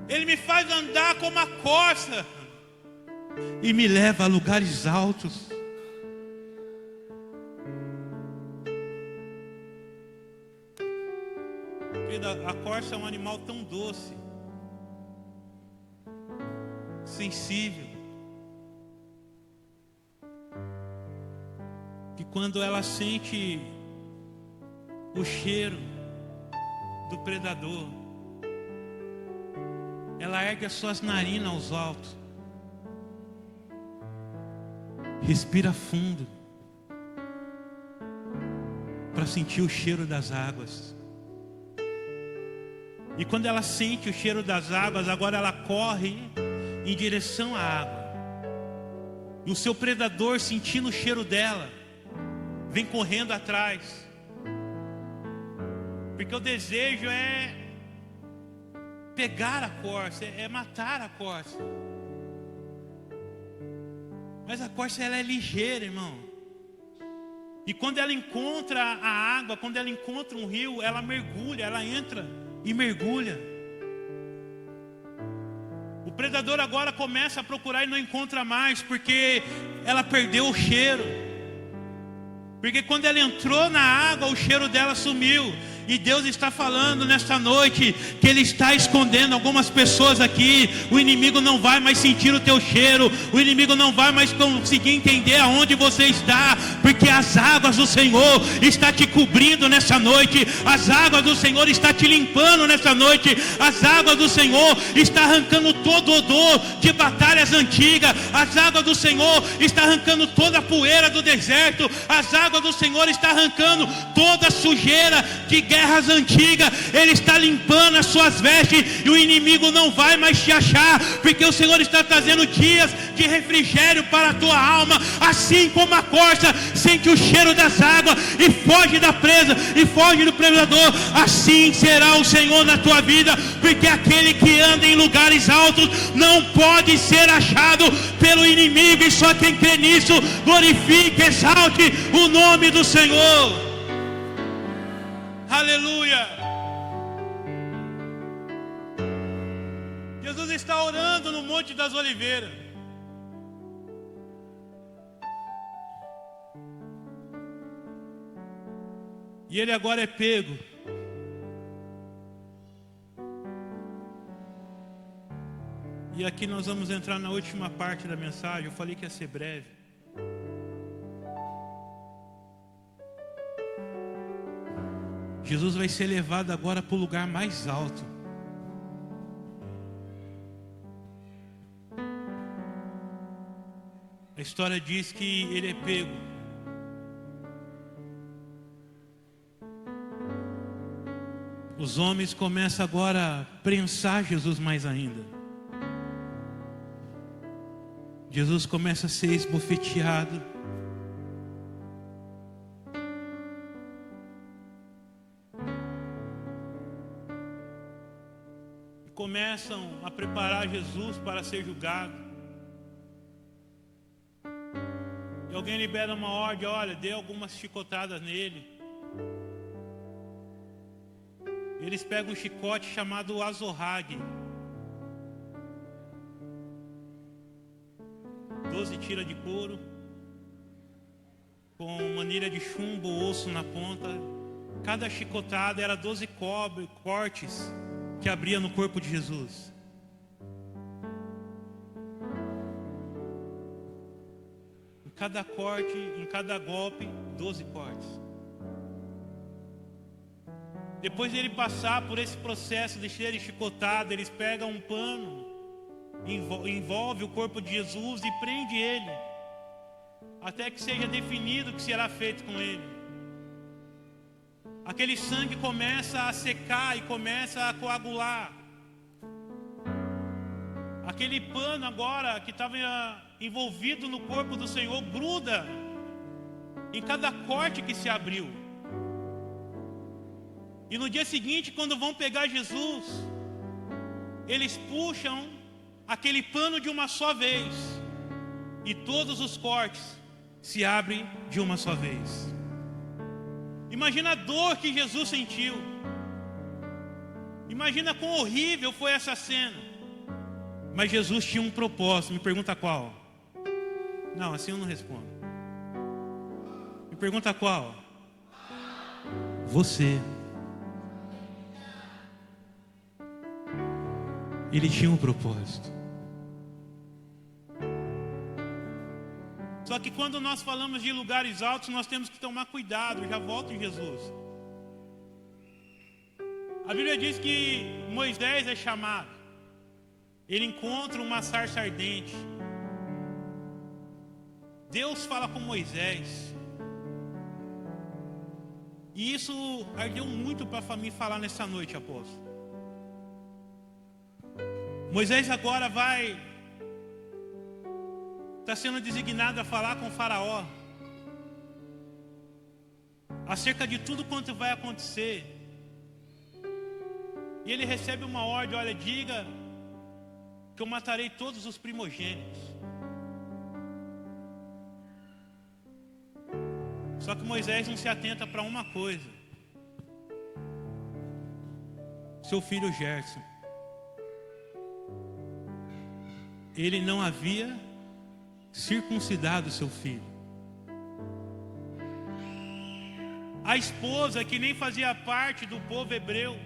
Ele me faz andar como a corça e me leva a lugares altos. A corça é um animal tão doce, sensível, que quando ela sente o cheiro do predador, ela ergue as suas narinas aos altos, respira fundo para sentir o cheiro das águas. E quando ela sente o cheiro das águas, agora ela corre em direção à água. E o seu predador, sentindo o cheiro dela, vem correndo atrás. Porque o desejo é pegar a corça, é matar a corça. Mas a corça, ela é ligeira, irmão. E quando ela encontra a água, quando ela encontra um rio, ela mergulha, ela entra e mergulha. O predador agora começa a procurar e não encontra mais, porque ela perdeu o cheiro. Porque quando ela entrou na água, o cheiro dela sumiu. E Deus está falando nesta noite que Ele está escondendo algumas pessoas aqui. O inimigo não vai mais sentir o teu cheiro. O inimigo não vai mais conseguir entender aonde você está, porque as águas do Senhor está te cobrindo nessa noite. As águas do Senhor está te limpando nessa noite. As águas do Senhor está arrancando todo odor de batalhas antigas. As águas do Senhor está arrancando toda a poeira do deserto. As águas do Senhor está arrancando toda a sujeira de guerras antigas. Ele está limpando as suas vestes e o inimigo não vai mais te achar, porque o Senhor está trazendo dias de refrigério para a tua alma. Assim como a corça sente o cheiro das águas e foge da presa e foge do predador, assim será o Senhor na tua vida, porque aquele que anda em lugares altos não pode ser achado pelo inimigo. E só quem crê nisso glorifique, exalte o nome do Senhor. Aleluia. Jesus está orando no Monte das Oliveiras. E ele agora é pego. E aqui nós vamos entrar na última parte da mensagem. Eu falei que ia ser breve. Jesus vai ser levado agora para o lugar mais alto. A história diz que ele é pego. Os homens começam agora a prensar Jesus mais ainda. Jesus começa a ser esbofeteado. Começam a preparar Jesus para ser julgado. E alguém libera uma ordem: olha, dê algumas chicotadas nele. Eles pegam um chicote chamado azorrague. 12 tiras de couro, com manilha de chumbo, osso na ponta. Cada chicotada era 12 cortes que abria no corpo de Jesus. Em cada corte, em cada golpe, 12 cortes. Depois de ele passar por esse processo de ser chicotado, eles pegam um pano, envolve o corpo de Jesus e prende ele, até que seja definido o que será feito com ele. Aquele sangue começa a secar e começa a coagular. Aquele pano agora que estava envolvido no corpo do Senhor gruda em cada corte que se abriu. E no dia seguinte, quando vão pegar Jesus, eles puxam aquele pano de uma só vez e todos os cortes se abrem de uma só vez. Imagina a dor que Jesus sentiu. Imagina quão horrível foi essa cena. Mas Jesus tinha um propósito. Me pergunta qual? Não, assim eu não respondo. Me pergunta qual? Você. Ele tinha um propósito. Só que quando nós falamos de lugares altos, nós temos que tomar cuidado. Já volto em Jesus. A Bíblia diz que Moisés é chamado. Ele encontra uma sarça ardente. Deus fala com Moisés. E isso ardeu muito para mim falar nessa noite, apóstolo. Moisés agora está sendo designado a falar com o faraó acerca de tudo quanto vai acontecer. E ele recebe uma ordem: olha, diga que eu matarei todos os primogênitos. Só que Moisés não se atenta para uma coisa: seu filho Gerson. Ele não havia circuncidado seu filho. a esposa que nem fazia parte do povo hebreu,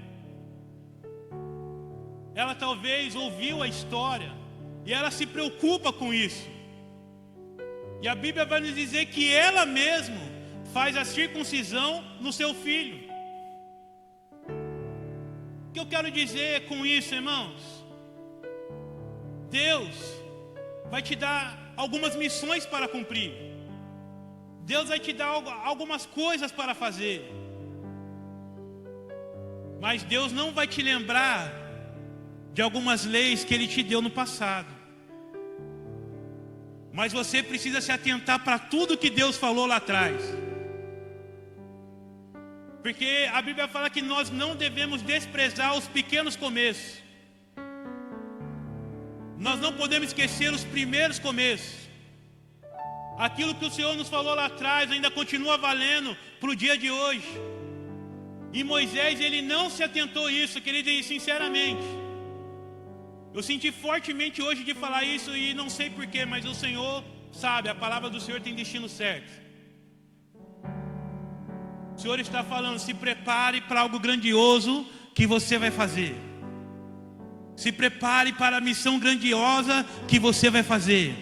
ela talvez ouviu a história e ela se preocupa com isso. E a Bíblia vai nos dizer que ela mesma faz a circuncisão no seu filho. O que eu quero dizer com isso, irmãos? Deus vai te dar algumas missões para cumprir. Deus vai te dar algumas coisas para fazer. Mas Deus não vai te lembrar de algumas leis que Ele te deu no passado. Mas você precisa se atentar para tudo que Deus falou lá atrás. Porque a Bíblia fala que nós não devemos desprezar os pequenos começos. Nós não podemos esquecer os primeiros começos. Aquilo que o Senhor nos falou lá atrás ainda continua valendo para o dia de hoje. E Moisés, ele não se atentou a isso, querido, e sinceramente, eu senti fortemente hoje de falar isso e não sei porquê, mas o Senhor sabe, a palavra do Senhor tem destino certo. O Senhor está falando, se prepare para algo grandioso que você vai fazer. Se prepare para a missão grandiosa que você vai fazer.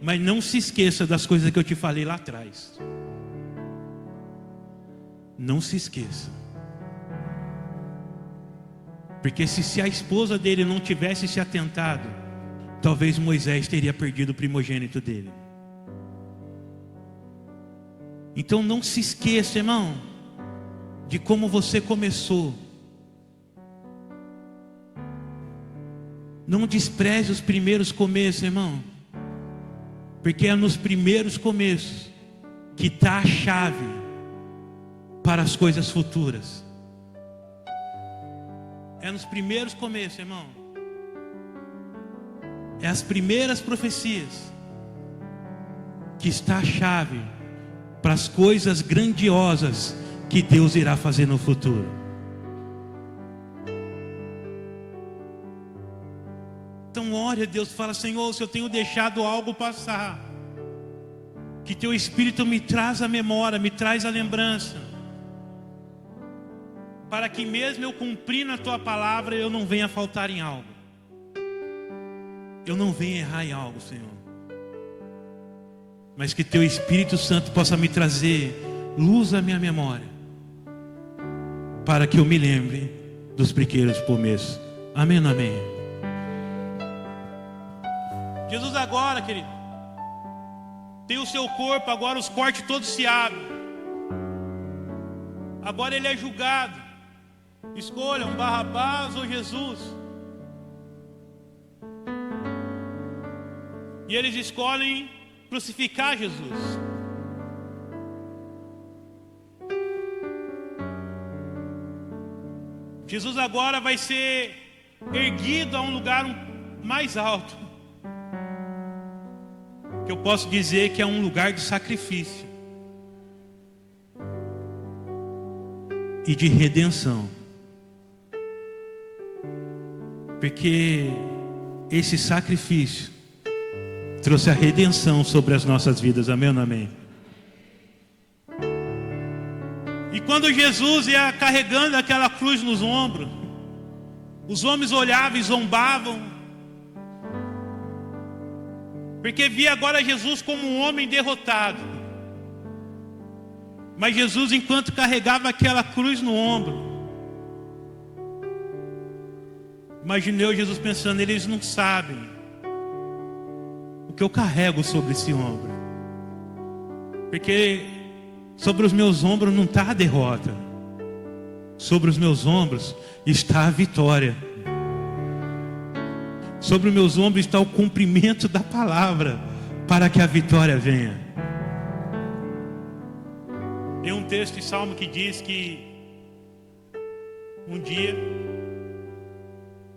Mas não se esqueça das coisas que eu te falei lá atrás. Não se esqueça. Porque se a esposa dele não tivesse se atentado, talvez Moisés teria perdido o primogênito dele. Então não se esqueça, irmão, de como você começou. Não despreze os primeiros começos, irmão. Porque é nos primeiros começos que está a chave para as coisas futuras. É nos primeiros começos, irmão. É as primeiras profecias que está a chave para as coisas grandiosas que Deus irá fazer no futuro. Então ore a Deus, fala: Senhor, se eu tenho deixado algo passar, que Teu Espírito me traz a memória, me traz a lembrança, para que mesmo eu cumprindo a Tua palavra, eu não venha faltar em algo, eu não venha errar em algo, Senhor. Mas que Teu Espírito Santo possa me trazer luz à minha memória, para que eu me lembre dos pequenos começos. Amém, amém. Jesus agora, querido, tem o seu corpo, agora os cortes todos se abrem. Agora ele é julgado. Escolham Barrabás ou Jesus. E eles escolhem crucificar Jesus. Jesus agora vai ser erguido a um lugar mais alto, que eu posso dizer que é um lugar de sacrifício e de redenção. Porque esse sacrifício trouxe a redenção sobre as nossas vidas. Amém ou amém? E quando Jesus ia carregando aquela cruz nos ombros, os homens olhavam e zombavam, porque via agora Jesus como um homem derrotado. Mas Jesus, enquanto carregava aquela cruz no ombro, imaginei Jesus pensando: eles não sabem o que eu carrego sobre esse ombro, porque sobre os meus ombros não está a derrota, sobre os meus ombros está a vitória. Sobre os meus ombros está o cumprimento da palavra, para que a vitória venha. Tem um texto de Salmo que diz que um dia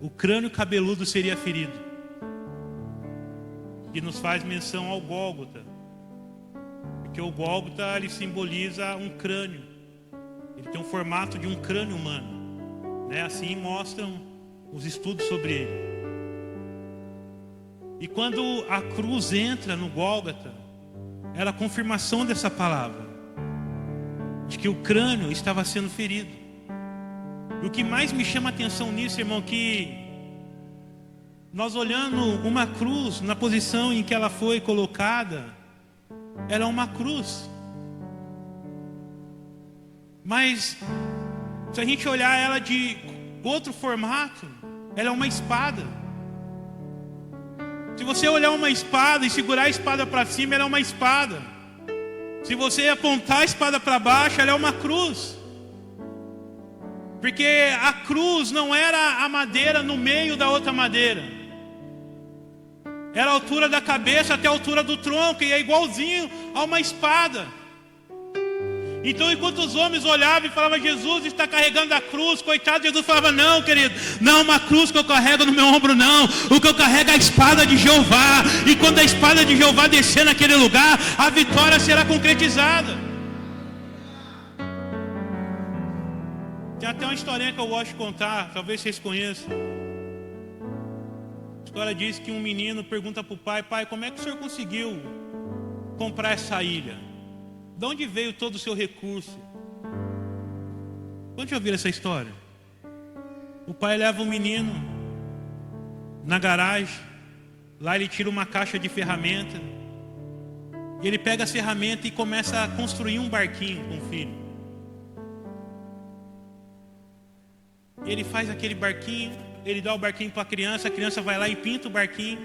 o crânio cabeludo seria ferido, que nos faz menção ao Gólgota, porque o Gólgota, ele simboliza um crânio, ele tem o formato de um crânio humano, né? Assim mostram os estudos sobre ele. E quando a cruz entra no Gólgota, era a confirmação dessa palavra, de que o crânio estava sendo ferido. E o que mais me chama a atenção nisso, irmão, que nós olhando uma cruz na posição em que ela foi colocada, era uma cruz. Mas se a gente olhar ela de outro formato, ela é uma espada. Se você olhar uma espada e segurar a espada para cima, ela é uma espada. Se você apontar a espada para baixo, ela é uma cruz. Porque a cruz não era a madeira no meio da outra madeira. Era a altura da cabeça até a altura do tronco, e é igualzinho a uma espada. Então, enquanto os homens olhavam e falavam, Jesus está carregando a cruz, coitado, Jesus falava, não, querido, não é uma cruz que eu carrego no meu ombro, não. O que eu carrego é a espada de Jeová. E quando a espada de Jeová descer naquele lugar, a vitória será concretizada. Tem até uma historinha que eu gosto de contar, talvez vocês conheçam. A história diz que um menino pergunta para o pai, pai, como é que o senhor conseguiu comprar essa ilha? De onde veio todo o seu recurso? Quando já ouviram essa história? O pai leva o menino na garagem. Lá ele tira uma caixa de ferramenta. E ele pega as ferramentas e começa a construir um barquinho com o filho. Ele faz aquele barquinho. Ele dá o barquinho para a criança vai lá e pinta o barquinho.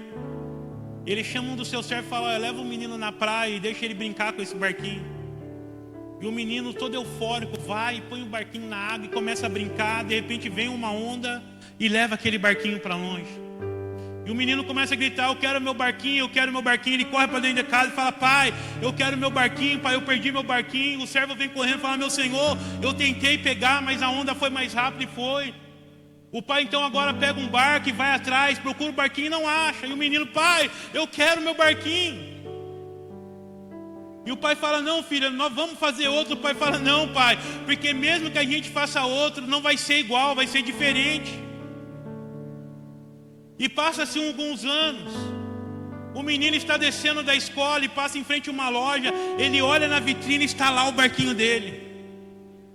Ele chama um dos seus servos e fala, leva o menino na praia e deixa ele brincar com esse barquinho. E o menino todo eufórico vai e põe o barquinho na água e começa a brincar. De repente vem uma onda e leva aquele barquinho para longe. E o menino começa a gritar, eu quero meu barquinho, eu quero meu barquinho. Ele corre para dentro de casa e fala, pai, eu quero meu barquinho, pai, eu perdi meu barquinho. O servo vem correndo e fala, meu senhor, eu tentei pegar, mas a onda foi mais rápida e foi. O pai então agora pega um barco e vai atrás, procura o barquinho e não acha. E o menino, pai, eu quero meu barquinho. E o pai fala, não filho, nós vamos fazer outro. O pai fala, não pai, porque mesmo que a gente faça outro, não vai ser igual, vai ser diferente. E passa-se alguns anos. O menino está descendo da escola e passa em frente a uma loja. Ele olha na vitrine e está lá o barquinho dele.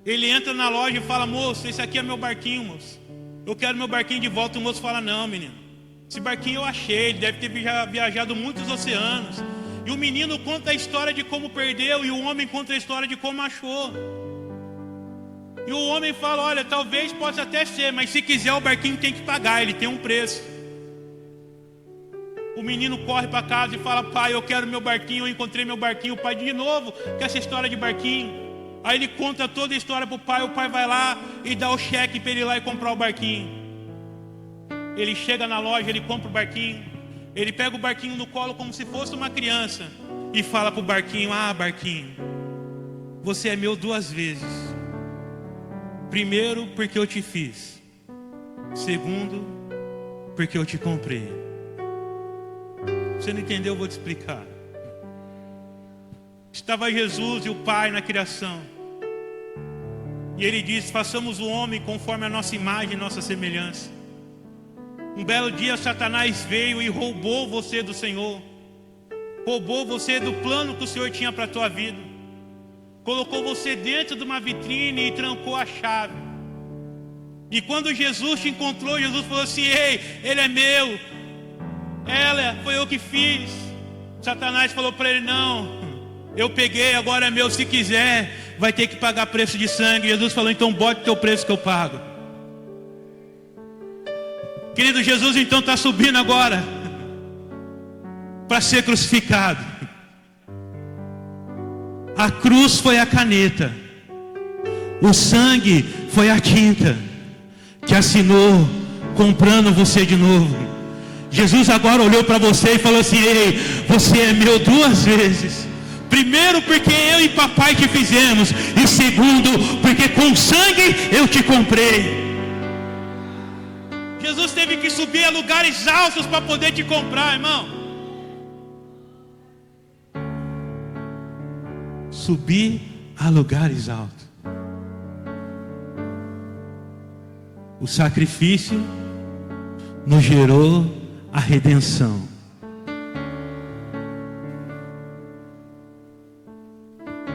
Ele entra na loja e fala, moço, esse aqui é meu barquinho, moço. Eu quero meu barquinho de volta. O moço fala, não menino, esse barquinho eu achei, ele deve ter viajado muitos oceanos. E o menino conta a história de como perdeu, e o homem conta a história de como achou. E o homem fala, olha, talvez possa até ser, mas se quiser o barquinho tem que pagar, ele tem um preço. O menino corre para casa e fala, pai, eu quero meu barquinho, eu encontrei meu barquinho. O pai de novo, quer essa história de barquinho? Aí ele conta toda a história para o pai vai lá e dá o cheque para ele ir lá e comprar o barquinho. Ele chega na loja, ele compra o barquinho. Ele pega o barquinho no colo como se fosse uma criança e fala para o barquinho, ah barquinho, você é meu 2 vezes. Primeiro porque eu te fiz. Segundo porque eu te comprei. Você não entendeu, eu vou te explicar. Estava Jesus e o Pai na criação. E ele diz, façamos o homem conforme a nossa imagem e nossa semelhança. Um belo dia Satanás veio e roubou você do Senhor. Roubou você do plano que o Senhor tinha para a tua vida. Colocou você dentro de uma vitrine e trancou a chave. E quando Jesus te encontrou, Jesus falou assim, ei, ele é meu. Ela foi eu que fiz. Satanás falou para ele, não, eu peguei, agora é meu, se quiser vai ter que pagar preço de sangue. Jesus falou, então bote o teu preço que eu pago. Querido, Jesus então está subindo agora para ser crucificado. A cruz foi a caneta, o sangue foi a tinta que assinou comprando você de novo. Jesus agora olhou para você e falou assim, ei, você é meu 2 vezes. Primeiro porque eu e papai te fizemos, e segundo porque com sangue eu te comprei. Jesus teve que subir a lugares altos para poder te comprar, irmão. Subir a lugares altos. O sacrifício nos gerou a redenção.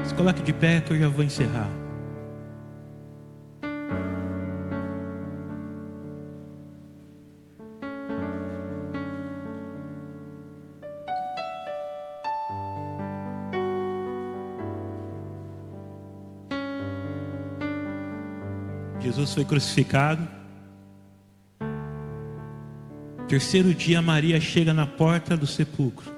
Se coloque de pé que eu já vou encerrar. Jesus foi crucificado. Terceiro dia, Maria chega na porta do sepulcro.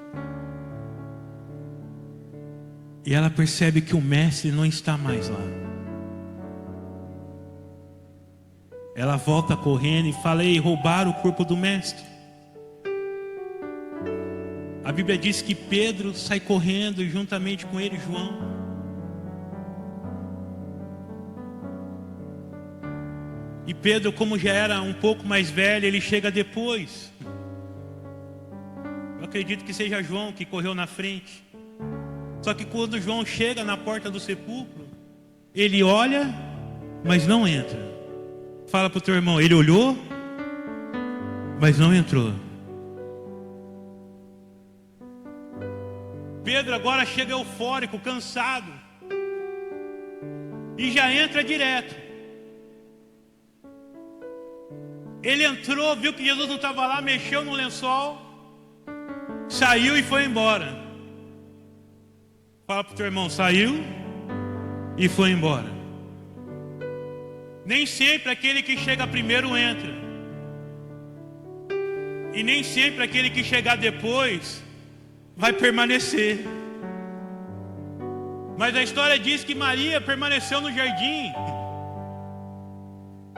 E ela percebe que o mestre não está mais lá. Ela volta correndo e fala: ei, roubaram o corpo do mestre. A Bíblia diz que Pedro sai correndo e juntamente com ele João. E Pedro, como já era um pouco mais velho, ele chega depois. Eu acredito que seja João que correu na frente. Só que quando João chega na porta do sepulcro, ele olha, mas não entra. Fala para o teu irmão: ele olhou, mas não entrou. Pedro agora chega eufórico, cansado, e já entra direto. Ele entrou, viu que Jesus não estava lá, mexeu no lençol, saiu e foi embora. Fala para o teu irmão: saiu e foi embora. Nem sempre aquele que chega primeiro entra. E nem sempre aquele que chegar depois vai permanecer. Mas a história diz que Maria permaneceu no jardim.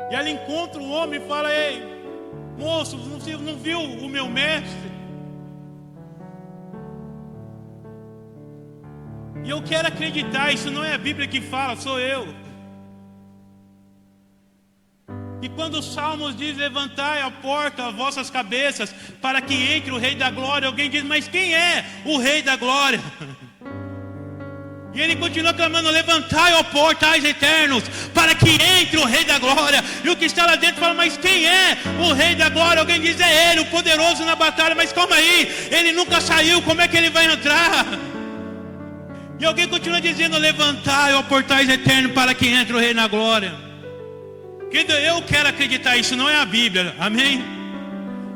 E ela encontra um homem e fala: ei, moço, não viu o meu mestre? E eu quero acreditar, isso não é a Bíblia que fala, sou eu. E quando os Salmos diz: levantai a porta, as vossas cabeças, para que entre o Rei da Glória, alguém diz: mas quem é o Rei da Glória? E ele continua clamando: levantai, ó portais eternos, para que entre o Rei da Glória. E o que está lá dentro fala: mas quem é o Rei da Glória? Alguém diz: é ele, o poderoso na batalha. Mas calma aí, ele nunca saiu, como é que ele vai entrar? E alguém continua dizendo: levantai, ó portais eternos, para que entre o Rei na glória. Eu quero acreditar, isso não é a Bíblia, amém?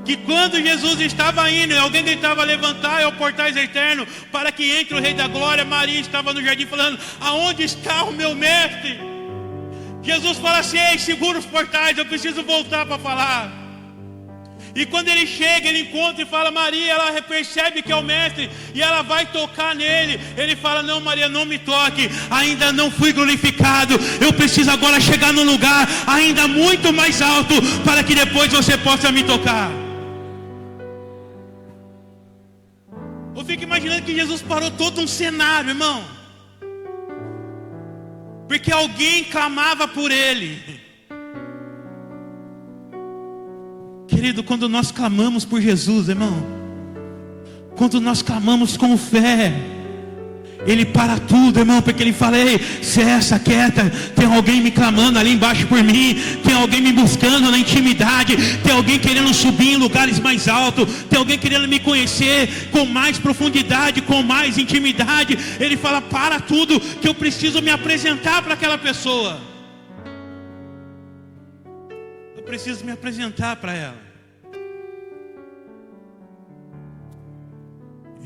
Que quando Jesus estava indo, alguém gritava: levantai, ó portais eternos, para que entre o Rei da Glória. Maria estava no jardim falando: aonde está o meu mestre? Jesus fala assim: ei, segura os portais, eu preciso voltar para falar. E quando ele chega, ele encontra e fala: Maria, ela percebe que é o mestre, e ela vai tocar nele. Ele fala: não, Maria, não me toque, ainda não fui glorificado. Eu preciso agora chegar num lugar ainda muito mais alto, para que depois você possa me tocar. Eu fico imaginando que Jesus parou todo um cenário, irmão, porque alguém clamava por ele. Querido, quando nós clamamos por Jesus, irmão, quando nós clamamos com fé, Ele para tudo, irmão, porque Ele fala: ei, cessa, quieta, tem alguém me clamando ali embaixo por mim, tem alguém me buscando na intimidade, tem alguém querendo subir em lugares mais altos, tem alguém querendo me conhecer com mais profundidade, com mais intimidade. Ele fala: para tudo, que eu preciso me apresentar para aquela pessoa. Eu preciso me apresentar para ela.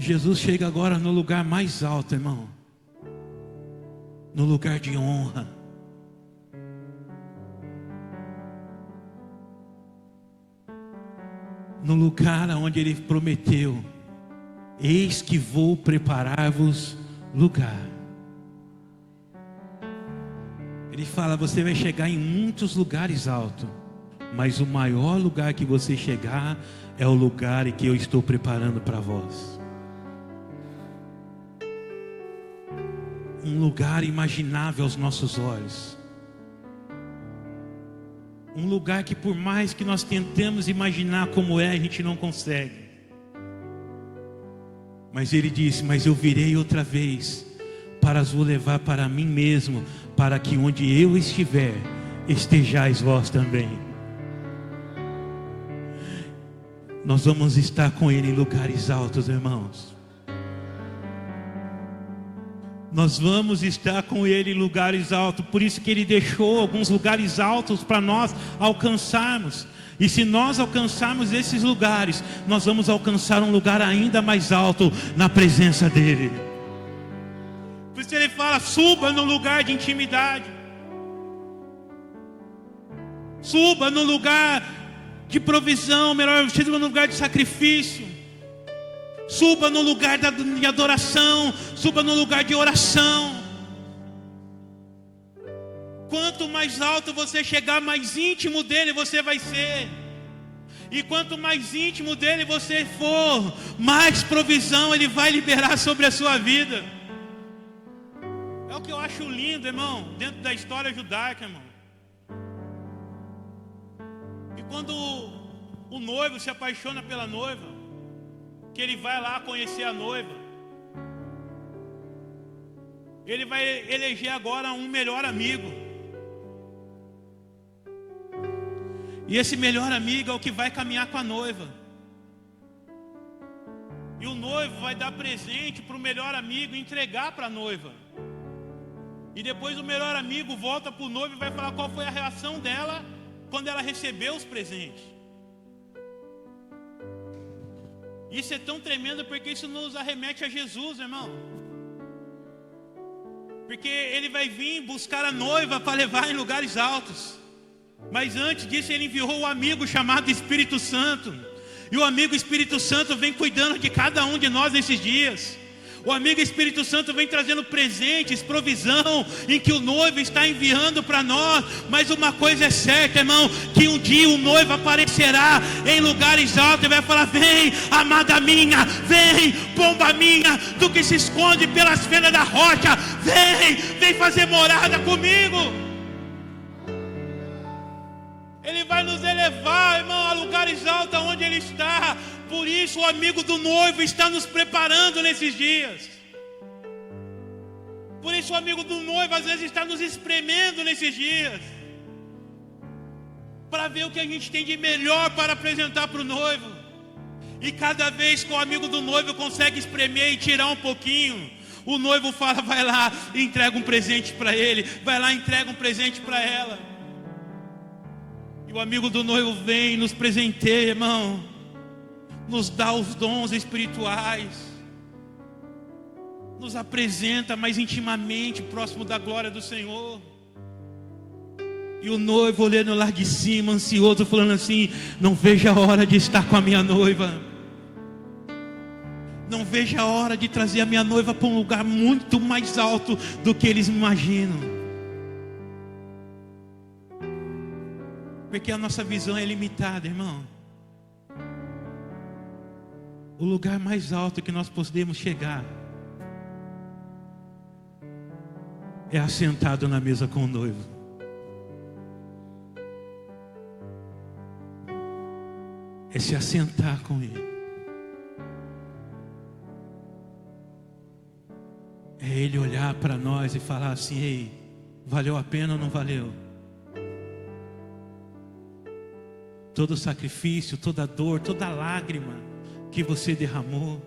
Jesus chega agora no lugar mais alto, irmão, no lugar de honra. No lugar onde Ele prometeu: eis que vou preparar-vos lugar. Ele fala: você vai chegar em muitos lugares altos, mas o maior lugar que você chegar é o lugar em que eu estou preparando para vós. Um lugar imaginável aos nossos olhos. Um lugar que, por mais que nós tentemos imaginar como é, a gente não consegue. Mas Ele disse: mas eu virei outra vez para vos levar para mim mesmo, para que onde eu estiver, estejais vós também. Nós vamos estar com Ele em lugares altos, irmãos. Nós vamos estar com Ele em lugares altos. Por isso que Ele deixou alguns lugares altos para nós alcançarmos. E se nós alcançarmos esses lugares, nós vamos alcançar um lugar ainda mais alto na presença dEle. Por isso Ele fala: suba no lugar de intimidade. Suba no lugar de provisão, melhor, suba no lugar de sacrifício. Suba no lugar de adoração, suba no lugar de oração. Quanto mais alto você chegar, mais íntimo dele você vai ser. E quanto mais íntimo dele você for, mais provisão ele vai liberar sobre a sua vida. É o que eu acho lindo, irmão, dentro da história judaica, irmão. E quando o noivo se apaixona pela noiva, que ele vai lá conhecer a noiva, ele vai eleger agora um melhor amigo. E esse melhor amigo é o que vai caminhar com a noiva. E o noivo vai dar presente para o melhor amigo e entregar para a noiva. E depois o melhor amigo volta para o noivo e vai falar qual foi a reação dela quando ela recebeu os presentes. Isso é tão tremendo porque isso nos arremete a Jesus, irmão. Porque ele vai vir buscar a noiva para levar em lugares altos. Mas antes disso ele enviou o amigo chamado Espírito Santo. E o amigo Espírito Santo vem cuidando de cada um de nós nesses dias. O amigo Espírito Santo vem trazendo presentes, provisão, em que o noivo está enviando para nós. Mas uma coisa é certa, irmão, que um dia o noivo aparecerá em lugares altos e vai falar: vem, amada minha, vem, pomba minha, tu que se esconde pelas fendas da rocha, vem fazer morada comigo. Ele vai nos elevar, irmão, a lugares altos onde ele está. Por isso o amigo do noivo está nos preparando nesses dias. Por isso o amigo do noivo às vezes está nos espremendo nesses dias, para ver o que a gente tem de melhor para apresentar para o noivo. E cada vez que o amigo do noivo consegue espremer e tirar um pouquinho, o noivo fala: vai lá e entrega um presente para ele, vai lá e entrega um presente para ela. E o amigo do noivo vem, nos presenteia, irmão, nos dá os dons espirituais, nos apresenta mais intimamente próximo da glória do Senhor. E o noivo olhando lá de cima, ansioso, falando assim: não vejo a hora de estar com a minha noiva. Não vejo a hora de trazer a minha noiva para um lugar muito mais alto do que eles imaginam. Porque a nossa visão é limitada, irmão. O lugar mais alto que nós podemos chegar é assentado na mesa com o noivo. É se assentar com ele. É ele olhar para nós e falar assim: ei, valeu a pena ou não valeu? Todo sacrifício, toda dor, toda lágrima que você derramou,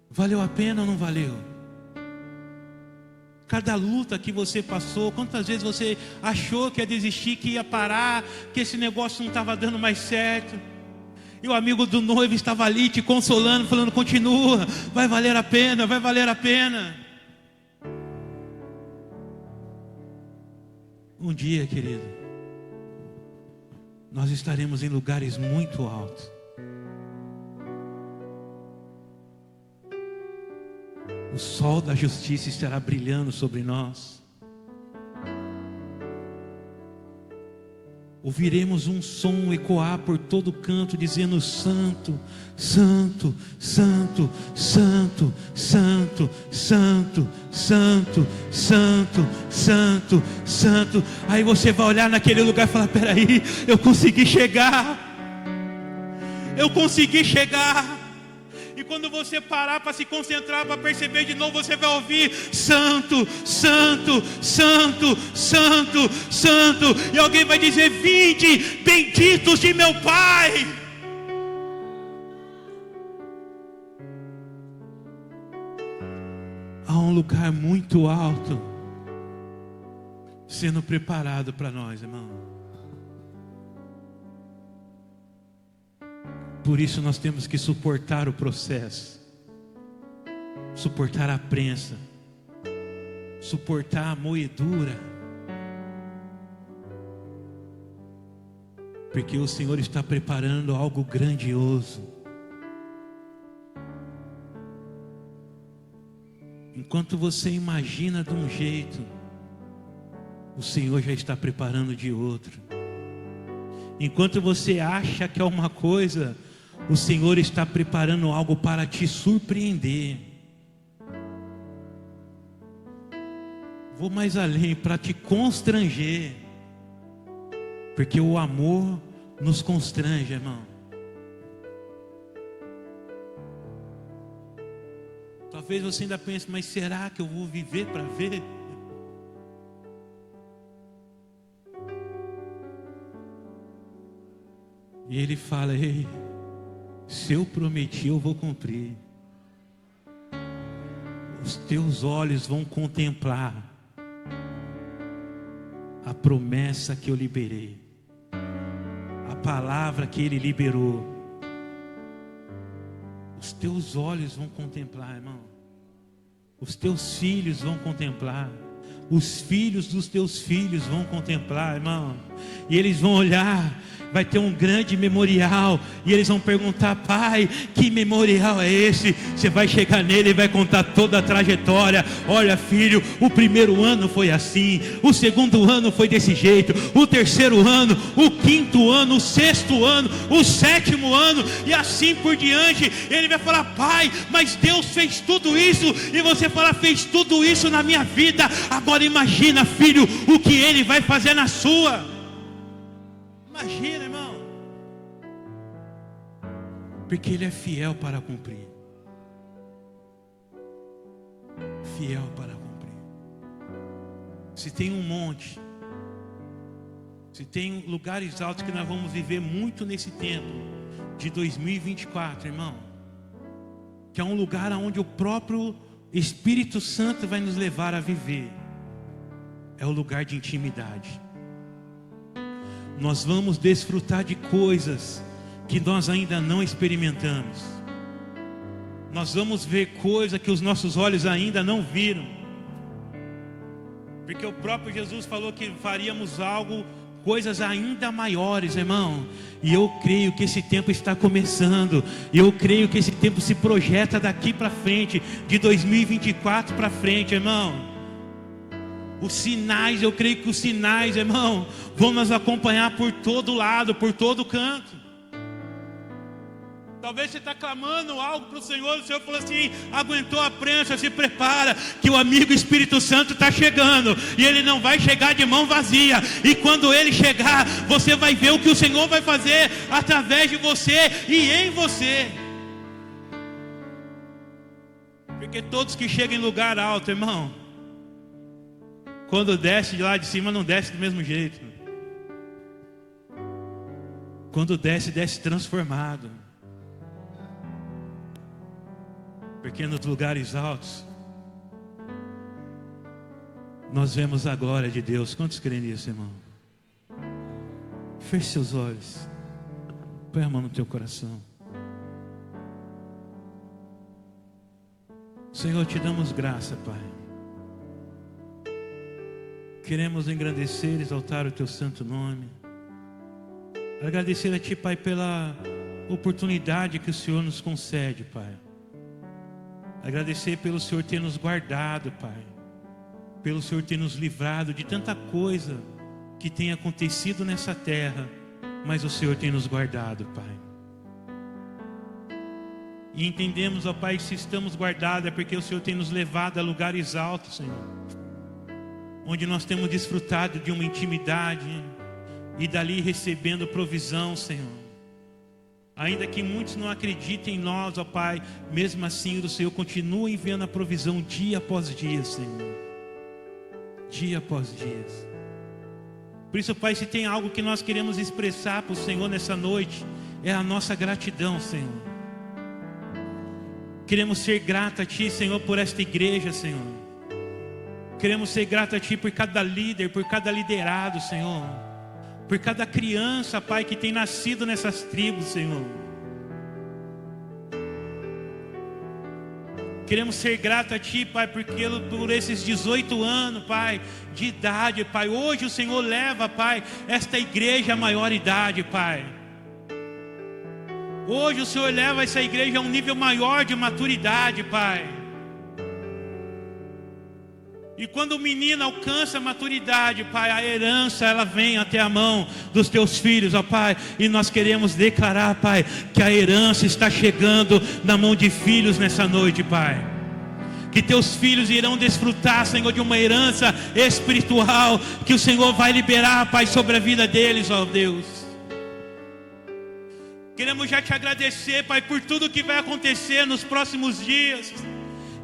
valeu a pena ou não valeu? Cada luta que você passou, quantas vezes você achou que ia desistir, que ia parar, que esse negócio não estava dando mais certo, e o amigo do noivo estava ali te consolando, falando: continua, vai valer a pena, vai valer a pena. Um dia, querido, nós estaremos em lugares muito altos. O sol da justiça estará brilhando sobre nós. Ouviremos um som ecoar por todo canto, dizendo: Santo, Santo, Santo, Santo, Santo, Santo, Santo, Santo, Santo, Santo. Aí você vai olhar naquele lugar e falar: peraí, eu consegui chegar. Eu consegui chegar. E quando você parar para se concentrar, para perceber de novo, você vai ouvir: Santo, Santo, Santo, Santo, Santo. E alguém vai dizer: vinde, benditos de meu Pai. Há um lugar muito alto sendo preparado para nós, irmão. Por isso nós temos que suportar o processo, suportar a prensa, suportar a moedura. Porque o Senhor está preparando algo grandioso. Enquanto você imagina de um jeito, o Senhor já está preparando de outro. Enquanto você acha que é uma coisa, o Senhor está preparando algo para te surpreender. Vou mais além, para te constranger. Porque o amor nos constrange, irmão. Talvez você ainda pense, mas será que eu vou viver para ver? E ele fala, ei, se eu prometi, eu vou cumprir. Os teus olhos vão contemplar a promessa que eu liberei, a palavra que ele liberou. Os teus olhos vão contemplar, irmão. Os teus filhos vão contemplar. Os filhos dos teus filhos vão contemplar, irmão. E eles vão olhar. Vai ter um grande memorial. E eles vão perguntar, pai, que memorial é esse? Você vai chegar nele e vai contar toda a trajetória. Olha, filho, o primeiro ano foi assim. O segundo ano foi desse jeito. O terceiro ano, o quinto ano, o sexto ano, o sétimo ano. E assim por diante. Ele vai falar, pai, mas Deus fez tudo isso. E você fala, fez tudo isso na minha vida. Agora imagina, filho, o que ele vai fazer na sua. Imagina, irmão. Porque ele é fiel para cumprir. Fiel para cumprir. Se tem um monte, se tem lugares altos que nós vamos viver muito nesse tempo de 2024, irmão, que é um lugar onde o próprio Espírito Santo vai nos levar a viver, é o lugar de intimidade. Nós vamos desfrutar de coisas que nós ainda não experimentamos. Nós vamos ver coisas que os nossos olhos ainda não viram. Porque o próprio Jesus falou que faríamos algo, coisas ainda maiores, irmão. E eu creio que esse tempo está começando. E eu creio que esse tempo se projeta daqui para frente, de 2024 para frente, irmão. Os sinais, eu creio que os sinais, irmão, vão nos acompanhar por todo lado, por todo canto. Talvez você está clamando algo para o Senhor falou assim, aguentou a prancha, se prepara, que o amigo Espírito Santo está chegando, e ele não vai chegar de mão vazia, e quando ele chegar, você vai ver o que o Senhor vai fazer através de você e em você. Porque todos que chegam em lugar alto, irmão, quando desce de lá de cima, não desce do mesmo jeito. Quando desce, desce transformado. Porque nos lugares altos, nós vemos a glória de Deus. Quantos creem nisso, irmão? Feche seus olhos. Põe a mão no teu coração. Senhor, te damos graça, Pai. Queremos engrandecer, exaltar o teu santo nome. Agradecer a ti, Pai, pela oportunidade que o Senhor nos concede, Pai. Agradecer pelo Senhor ter nos guardado, Pai. Pelo Senhor ter nos livrado de tanta coisa que tem acontecido nessa terra, mas o Senhor tem nos guardado, Pai. E entendemos, ó Pai, que se estamos guardados é porque o Senhor tem nos levado a lugares altos, Senhor, onde nós temos desfrutado de uma intimidade e dali recebendo provisão, Senhor. Ainda que muitos não acreditem em nós, ó Pai, mesmo assim o Senhor continua enviando a provisão dia após dia, Senhor. Dia após dia. Por isso, Pai, se tem algo que nós queremos expressar para o Senhor nessa noite, é a nossa gratidão, Senhor. Queremos ser gratos a Ti, Senhor, por esta igreja, Senhor. Queremos ser gratos a Ti por cada líder, por cada liderado, Senhor. Por cada criança, Pai, que tem nascido nessas tribos, Senhor. Queremos ser gratos a Ti, Pai, porque por esses 18 anos, Pai, de idade, Pai. Hoje o Senhor leva, Pai, esta igreja à maior idade, Pai. Hoje o Senhor leva essa igreja a um nível maior de maturidade, Pai. E quando o menino alcança a maturidade, Pai, a herança ela vem até a mão dos Teus filhos, ó Pai. E nós queremos declarar, Pai, que a herança está chegando na mão de filhos nessa noite, Pai. Que Teus filhos irão desfrutar, Senhor, de uma herança espiritual que o Senhor vai liberar, Pai, sobre a vida deles, ó Deus. Queremos já Te agradecer, Pai, por tudo que vai acontecer nos próximos dias.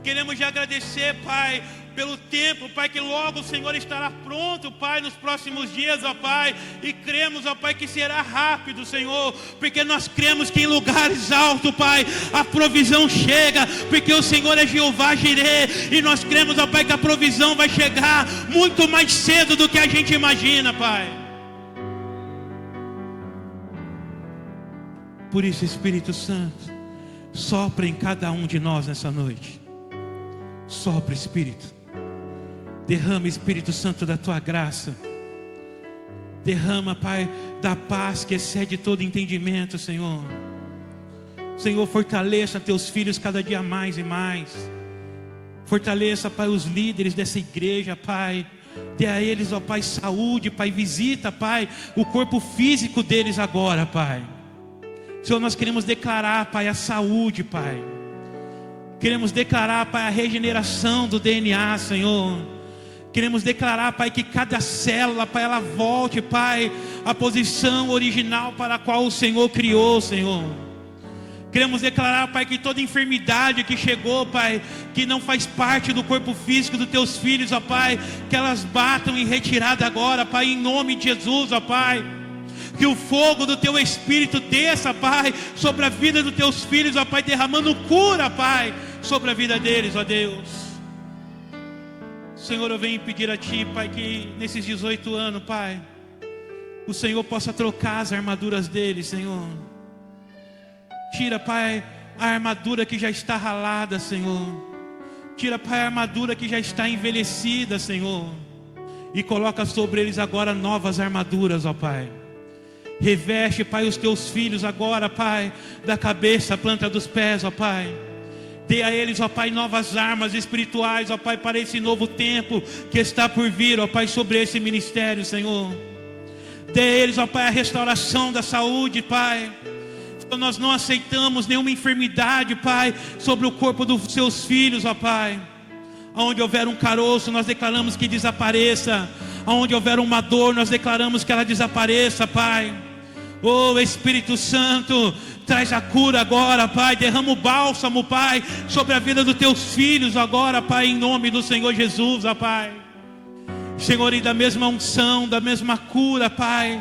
Queremos já agradecer, Pai, pelo tempo, Pai, que logo o Senhor estará pronto, Pai, nos próximos dias, ó Pai. E cremos, ó Pai, que será rápido, Senhor, porque nós cremos que em lugares altos, Pai, a provisão chega, porque o Senhor é Jeová Jireh. E nós cremos, ó Pai, que a provisão vai chegar muito mais cedo do que a gente imagina, Pai. Por isso, Espírito Santo, sopra em cada um de nós nessa noite. Sopra, Espírito. Derrama, Espírito Santo, da Tua graça. Derrama, Pai, da paz que excede todo entendimento, Senhor. Senhor, fortaleça Teus filhos cada dia mais e mais. Fortaleça, Pai, os líderes dessa igreja, Pai. Dê a eles, ó Pai, saúde, Pai. Visita, Pai, o corpo físico deles agora, Pai. Senhor, nós queremos declarar, Pai, a saúde, Pai. Queremos declarar, Pai, a regeneração do DNA, Senhor. Queremos declarar, Pai, que cada célula, Pai, ela volte, Pai, à posição original para a qual o Senhor criou, Senhor. Queremos declarar, Pai, que toda enfermidade que chegou, Pai, que não faz parte do corpo físico dos Teus filhos, ó Pai, que elas batam em retirada agora, Pai, em nome de Jesus, ó Pai. Que o fogo do Teu Espírito desça, Pai, sobre a vida dos Teus filhos, ó Pai, derramando cura, Pai, sobre a vida deles, ó Deus. Senhor, eu venho pedir a Ti, Pai, que nesses 18 anos, Pai, o Senhor possa trocar as armaduras deles, Senhor. Tira, Pai, a armadura que já está ralada, Senhor. Tira, Pai, a armadura que já está envelhecida, Senhor. E coloca sobre eles agora novas armaduras, ó Pai. Reveste, Pai, os Teus filhos agora, Pai, da cabeça à planta dos pés, ó Pai. Dê a eles, ó Pai, novas armas espirituais, ó Pai, para esse novo tempo que está por vir, ó Pai, sobre esse ministério, Senhor. Dê a eles, ó Pai, a restauração da saúde, Pai. Nós não aceitamos nenhuma enfermidade, Pai, sobre o corpo dos Seus filhos, ó Pai. Onde houver um caroço, nós declaramos que desapareça. Onde houver uma dor, nós declaramos que ela desapareça, Pai. Oh, Espírito Santo, traz a cura agora, Pai. Derrama o bálsamo, Pai, sobre a vida dos Teus filhos agora, Pai, em nome do Senhor Jesus, ó Pai. Senhor, e da mesma unção, da mesma cura, Pai,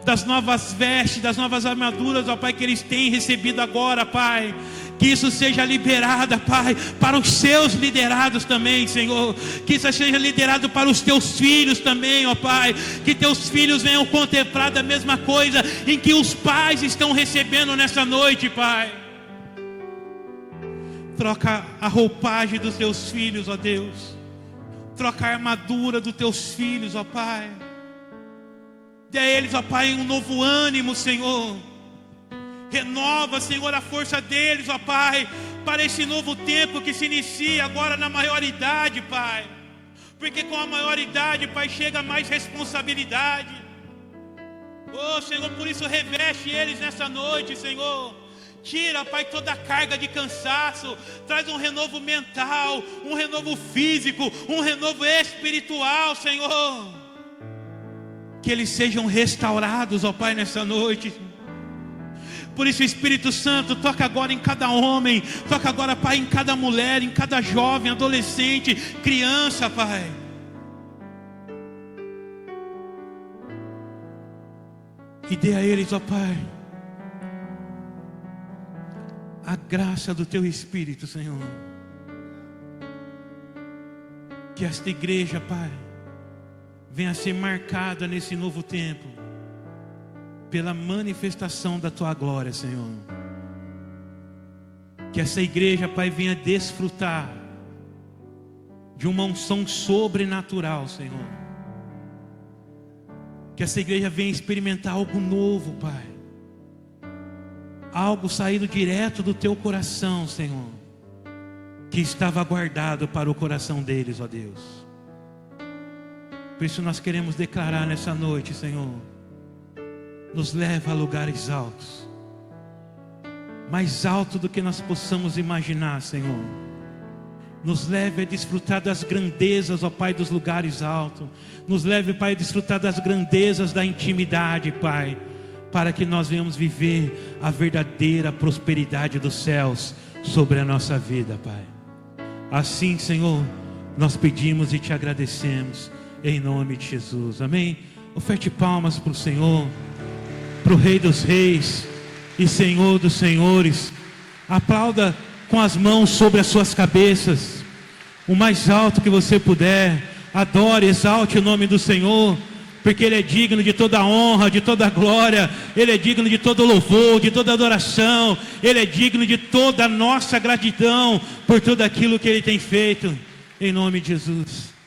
das novas vestes, das novas armaduras, ó Pai, que eles têm recebido agora, Pai. Que isso seja liberado, Pai, para os Seus liderados também, Senhor. Que isso seja liderado para os Teus filhos também, ó Pai. Que Teus filhos venham contemplar da mesma coisa em que os pais estão recebendo nessa noite, Pai. Troca a roupagem dos Teus filhos, ó Deus. Troca a armadura dos Teus filhos, ó Pai. Dê a eles, ó Pai, um novo ânimo, Senhor. Renova, Senhor, a força deles, ó Pai, para esse novo tempo que se inicia agora na maioridade, Pai. Porque com a maioridade, Pai, chega mais responsabilidade. Oh, Senhor, por isso reveste eles nessa noite, Senhor. Tira, Pai, toda a carga de cansaço. Traz um renovo mental, um renovo físico, um renovo espiritual, Senhor. Que eles sejam restaurados, ó Pai, nessa noite. Por isso, Espírito Santo, toca agora em cada homem, toca agora, Pai, em cada mulher, em cada jovem, adolescente, criança, Pai. E dê a eles, ó Pai, a graça do Teu Espírito, Senhor. Que esta igreja, Pai, venha a ser marcada nesse novo tempo pela manifestação da Tua glória, Senhor. Que essa igreja, Pai, venha desfrutar de uma unção sobrenatural, Senhor. Que essa igreja venha experimentar algo novo, Pai. Algo saído direto do teu coração, Senhor, que estava guardado para o coração deles, ó Deus. Por isso nós queremos declarar nessa noite, Senhor, nos leva a lugares altos, mais alto do que nós possamos imaginar, Senhor. Nos leve a desfrutar das grandezas, ó Pai, dos lugares altos. Nos leve, Pai, a desfrutar das grandezas da intimidade, Pai, para que nós venhamos viver a verdadeira prosperidade dos céus sobre a nossa vida, Pai. Assim, Senhor, nós pedimos e te agradecemos, em nome de Jesus, amém? Oferte palmas para o Senhor, para o Rei dos Reis e Senhor dos Senhores. Aplauda com as mãos sobre as suas cabeças, o mais alto que você puder. Adore, exalte o nome do Senhor, porque Ele é digno de toda honra, de toda glória. Ele é digno de todo louvor, de toda adoração. Ele é digno de toda a nossa gratidão por tudo aquilo que Ele tem feito, em nome de Jesus.